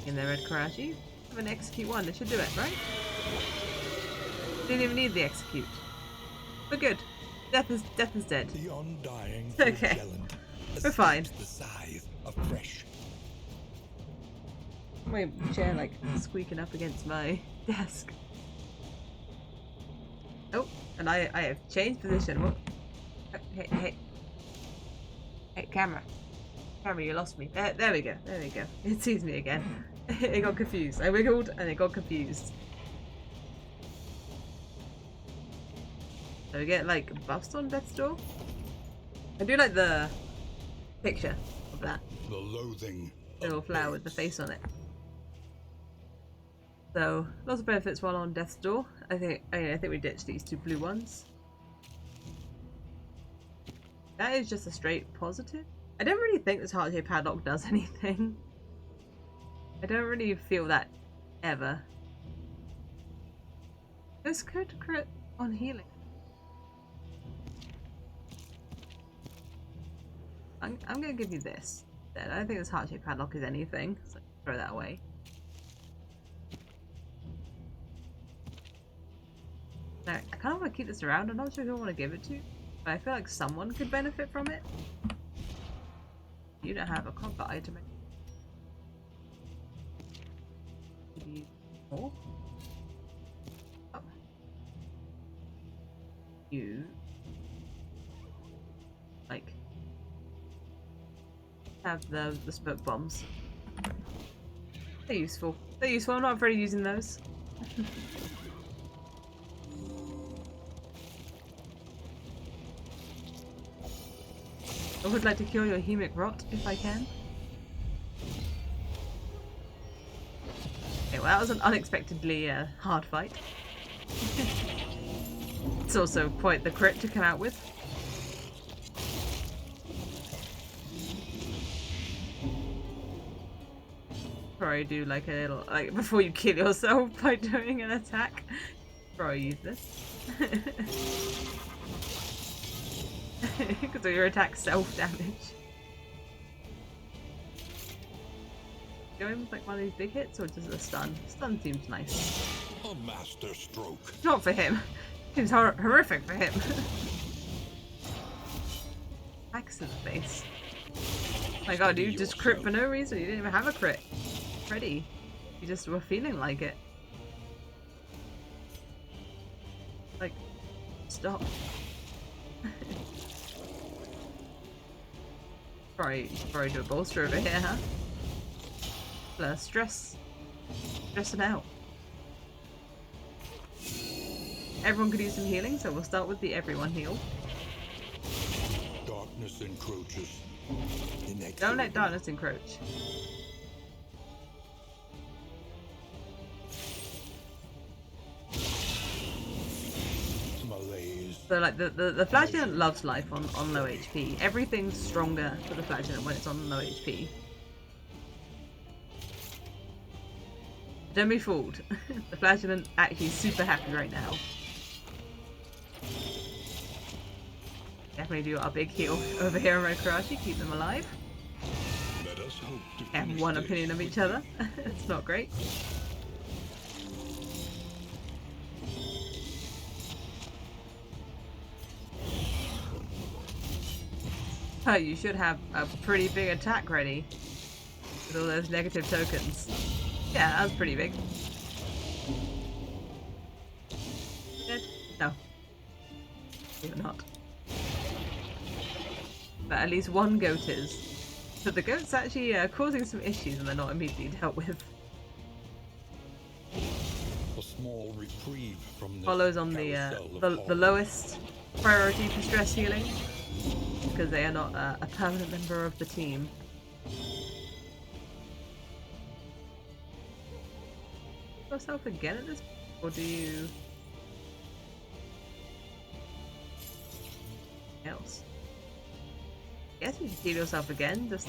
In there, Red Karachi. Have an execute one. It should do it, right? Didn't even need the execute. We're good. Death is dead. The undying Okay. We're fine. The scythe of fresh. My chair like squeaking up against my desk. Oh, and I have changed position. What? Hey, camera, you lost me. There we go. It sees me again. It got confused. I wiggled and it got confused. So we get like buffs on Death's Door. I do like the picture of that The loathing. little flower with the face on it. So lots of benefits while on Death's Door. I think we ditched these 2 blue ones. That is just a straight positive. I don't really think this heart-shaped padlock does anything. I don't really feel that ever. This could crit on healing. I'm gonna give you this. I don't think this heart-shaped padlock is anything, so throw that away. Now, I kind of want to keep this around. I'm not sure who I want to give it to, but I feel like someone could benefit from it. You don't have a combat item. Maybe more? Oh. You like have the smoke bombs. They're useful. I'm not afraid of using those. I would like to cure your hemic rot if I can. Okay, well that was an unexpectedly hard fight. It's also quite the crit to come out with. Probably do like a little, like before you kill yourself by doing an attack. Probably use this. Because of your attack self-damage. Go in with like one of these big hits or just a stun? Stun seems nice. A master stroke. Not for him. Seems horrific for him. Axe in the face. My god, you just crit for no reason. You didn't even have a crit ready. You just were feeling like it. Like, stop. Probably do a bolster over here, huh? Stressing out. Everyone could use some healing, so we'll start with the everyone heal. Darkness encroaches. Don't let darkness encroach. Malaise. So like the flagellant loves life on low HP. Everything's stronger for the flagellant when it's on low HP. Don't be fooled. The flatulent actually super happy right now. Definitely do our big heal over here in Red Karashi, keep them alive. Let us hope to And finish one this opinion of each other. It's not great. Oh, you should have a pretty big attack ready with all those negative tokens. Yeah, that was pretty big. Dead? No. You're not. But at least one goat is. So the goat's actually causing some issues and they're not immediately dealt with. a small reprieve from this Follows on the lowest priority for stress healing because they are not a permanent member of the team. Yourself again at this point, or do you else? Guess you should heal yourself again, just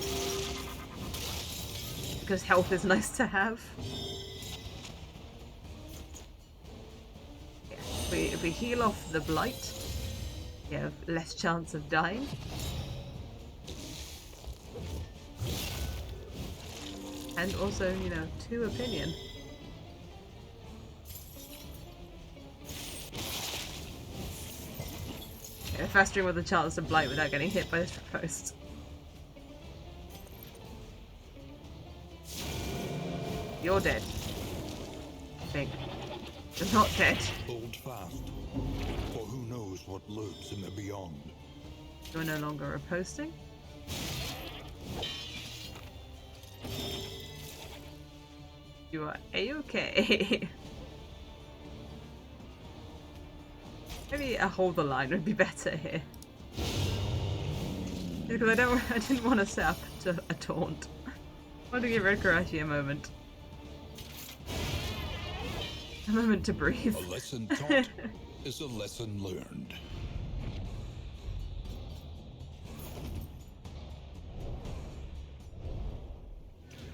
because health is nice to have. Yeah. If we heal off the blight, you have less chance of dying. And also, you know, 2 opinion. Yeah, festering with a chance of blight without getting hit by this post. You're dead. I think. You're not dead. Hold fast, for who knows what lurks in the beyond. You're no longer reposting. You are A-okay. Maybe a hold the line would be better here. Because I didn't want to set up a taunt. I wanted to give Red Karashi a moment. A moment to breathe. A lesson taught is a lesson learned.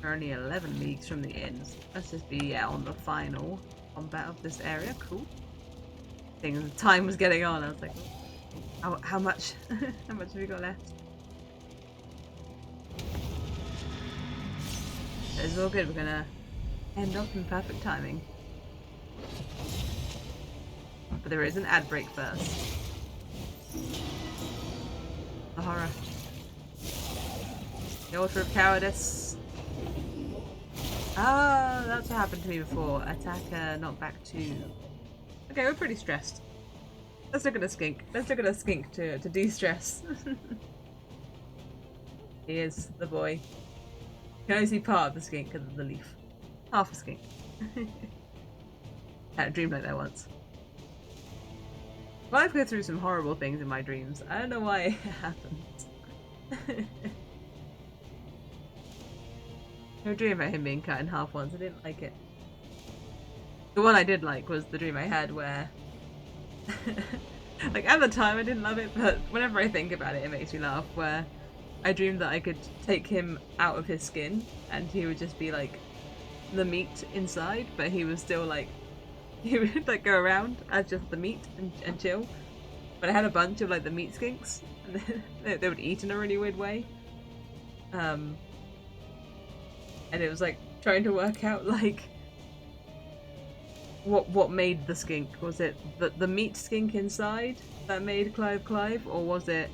We're only 11 leagues from the inn. Let's just be on the final combat of this area. Cool. The time was getting on. I was like, how much? How much have we got left? It's all good. We're gonna end up in perfect timing. But there is an ad break first. The horror. The altar of cowardice. Ah, that's what happened to me before. Attacker not back to. Okay, we're pretty stressed. Let's look at a skink. Let's look at a skink to de-stress. He is the boy. You can only see part of the skink because of the leaf. Half a skink. I had a dream like that once. Well, I've gone through some horrible things in my dreams. I don't know why it happened. I dreamed about him being cut in half once. I didn't like it. The one I did like was the dream I had where... like, at the time I didn't love it, but whenever I think about it, it makes me laugh, where I dreamed that I could take him out of his skin, and he would just be, like, the meat inside, but he was still, like... he would, like, go around as just the meat and chill. But I had a bunch of, like, the meat skinks, and they would eat in a really weird way. And it was, like, trying to work out, like... What made the skink? Was it the meat skink inside that made Clive, or was it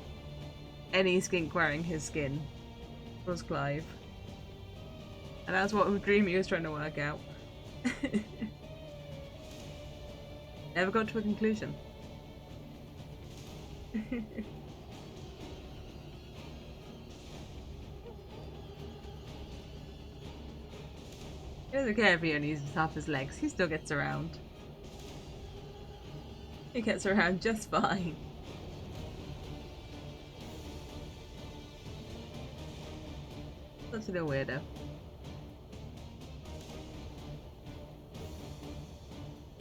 any skink wearing his skin was Clive? And that's what Dreamy was trying to work out. Never got to a conclusion. He doesn't care if he only uses half his legs, he still gets around. He gets around just fine. Such a little weirdo.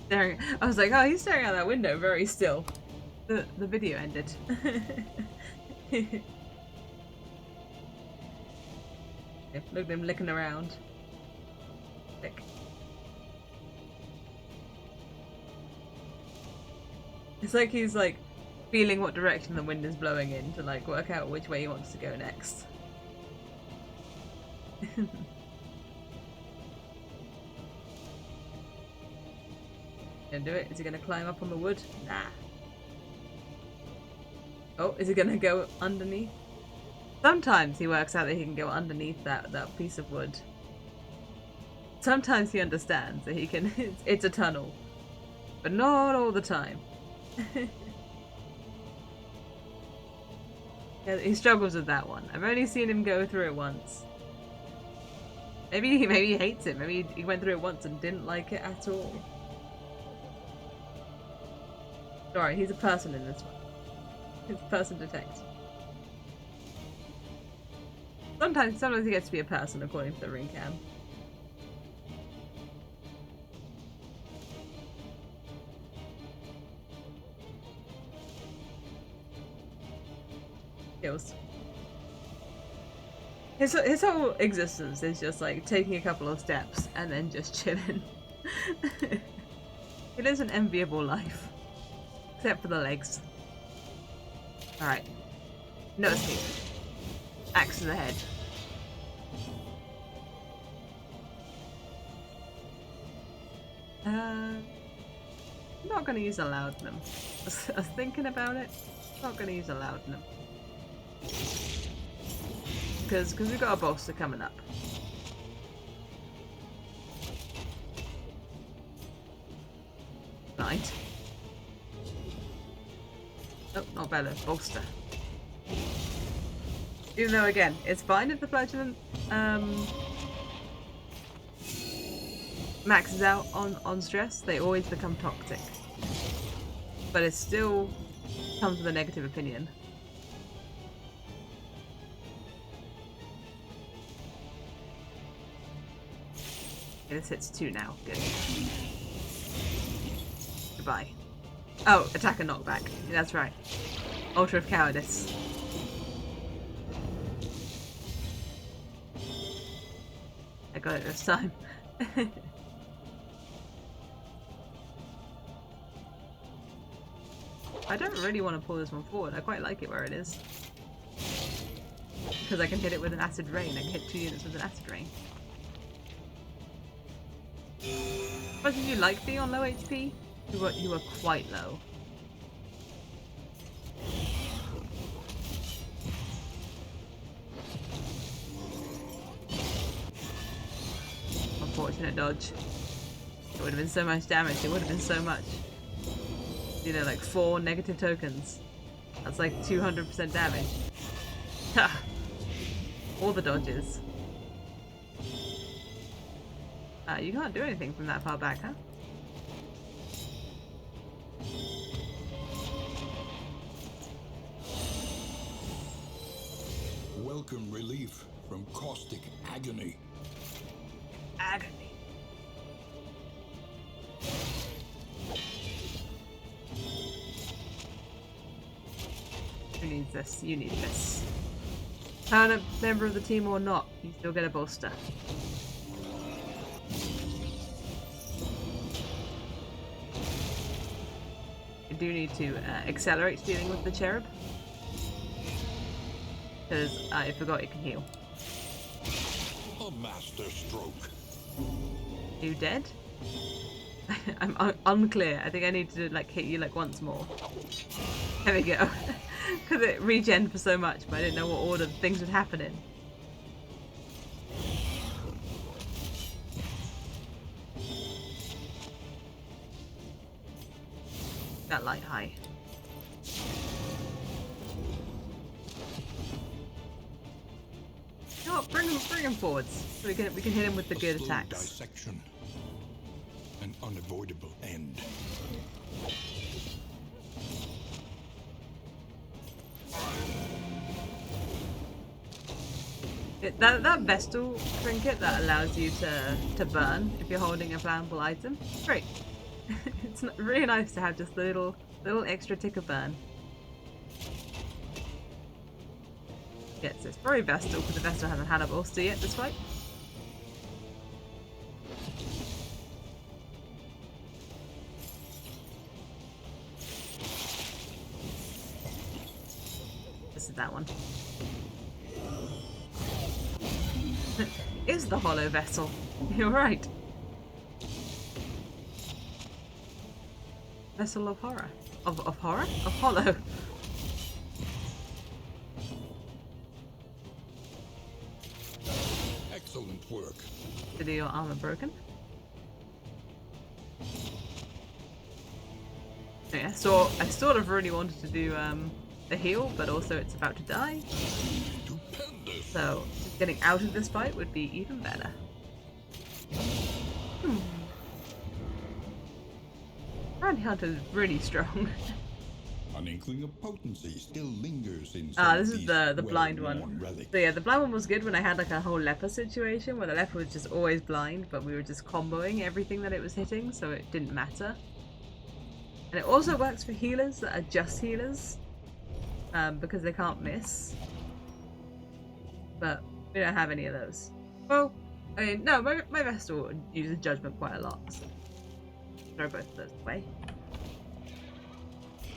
Staring, I was like, oh, he's staring out that window very still. The video ended. Look at him licking around. Lick. It's like he's like feeling what direction the wind is blowing in to like work out which way he wants to go next. Gonna do it? Is he gonna climb up on the wood? Nah. Oh, is he gonna go underneath? Sometimes he works out that he can go underneath that piece of wood. Sometimes he understands that he can. It's a tunnel, but not all the time. Yeah, he struggles with that one. I've only seen him go through it once. Maybe he hates it. Maybe he went through it once and didn't like it at all. Sorry, he's a person in this one. He's a person detect. Sometimes he gets to be a person according to the ring cam. Kills. His whole existence is just like taking a couple of steps and then just chilling. It is an enviable life. Except for the legs. Alright. No escape. Axe to the head. I'm not gonna use a laudanum. I was thinking about it. I'm not gonna use a laudanum. Because we've got a bolster coming up. Right. Oh, not better. Bolster. Even though, again, it's fine if the flagellant maxes out on stress, they always become toxic. But it still comes with a negative opinion. Okay, this hits 2 now. Good. Goodbye. Oh, attack and knockback. Yeah, that's right. Altar of Cowardice. I got it this time. I don't really want to pull this one forward. I quite like it where it is. Because I can hit it with an acid rain. I can hit 2 units with an acid rain. But did you like being on low HP? You were quite low. Unfortunate dodge. It would have been so much damage. It would have been so much. You know, like 4 negative tokens. That's like 200% damage. Ha! All the dodges. You can't do anything from that far back, huh? Welcome relief from caustic agony. Agony. Who needs this? You need this. Permanent member of the team or not, you still get a bolster. You do need to accelerate dealing with the cherub. Because I forgot it can heal. A master stroke. You dead? I'm unclear. I think I need to like hit you like once more. There we go. Because it regen for so much, but I didn't know what order things would happen in. That light high. Oh, bring him forwards. So we can hit him with the good attacks. Dissection. An unavoidable end. That Vestal trinket that allows you to burn if you're holding a flammable item. Great. It's really nice to have just a little extra tick of burn. Yes, it's probably Vestal because the Vestal hasn't had a bolster yet this fight. that one. Is the hollow vessel. You're right. Vessel of horror. Of horror? Of hollow. Excellent work. Is your armor broken? Yeah, so I sort of really wanted to do the heal, but also it's about to die. Stupendous. So just getting out of this fight would be even better. Bounty Hunter is really strong. An inkling of potency still lingers in This is the blind one. relics. So yeah, the blind one was good when I had like a whole leper situation where the leper was just always blind, but we were just comboing everything that it was hitting, so it didn't matter. And it also works for healers that are just healers, because they can't miss. But we don't have any of those. Well, I mean, no, my Vestal uses Judgment quite a lot, so throw both of those away.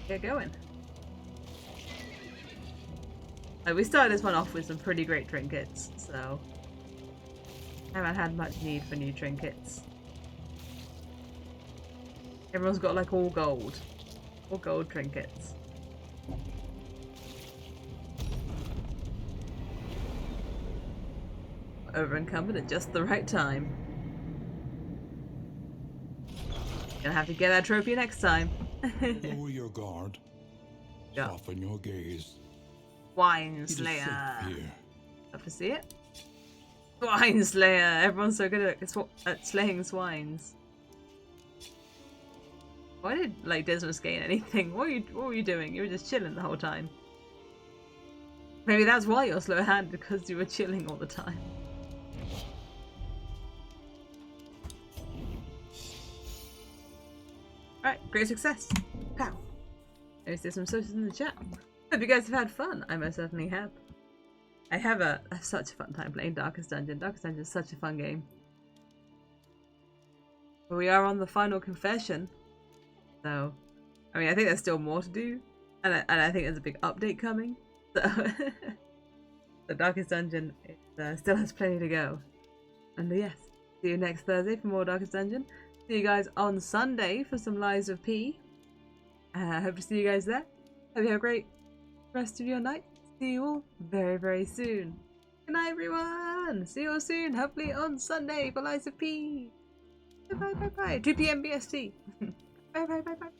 Get going. We started this one off with some pretty great trinkets, so I haven't had much need for new trinkets. Everyone's got like all gold trinkets. Over encumbered at just the right time. Gonna have to get that trophy next time. Lower your guard. Yeah. Soften your gaze. Swine It is Slayer. safe here. Love to see it. Swine Slayer. Everyone's so good at slaying swines. Why did like Dismas gain anything? What were you doing? You were just chilling the whole time. Maybe that's why you're slow-handed, because you were chilling all the time. Alright, great success. Pow. There's some socials in the chat. Hope you guys have had fun. I most certainly have. I have such a fun time playing Darkest Dungeon. Darkest Dungeon is such a fun game. But we are on the final confession. So, I mean, I think there's still more to do. And I think there's a big update coming. So, the Darkest Dungeon still has plenty to go. And yes, see you next Thursday for more Darkest Dungeon. See you guys on Sunday for some Lies of P. Hope to see you guys there. Hope you have a great rest of your night. See you all very, very soon. Good night, everyone. See you all soon. Hopefully on Sunday for Lies of P. Bye, bye, bye, bye. 2 p.m. BST. Bye, bye, bye, bye.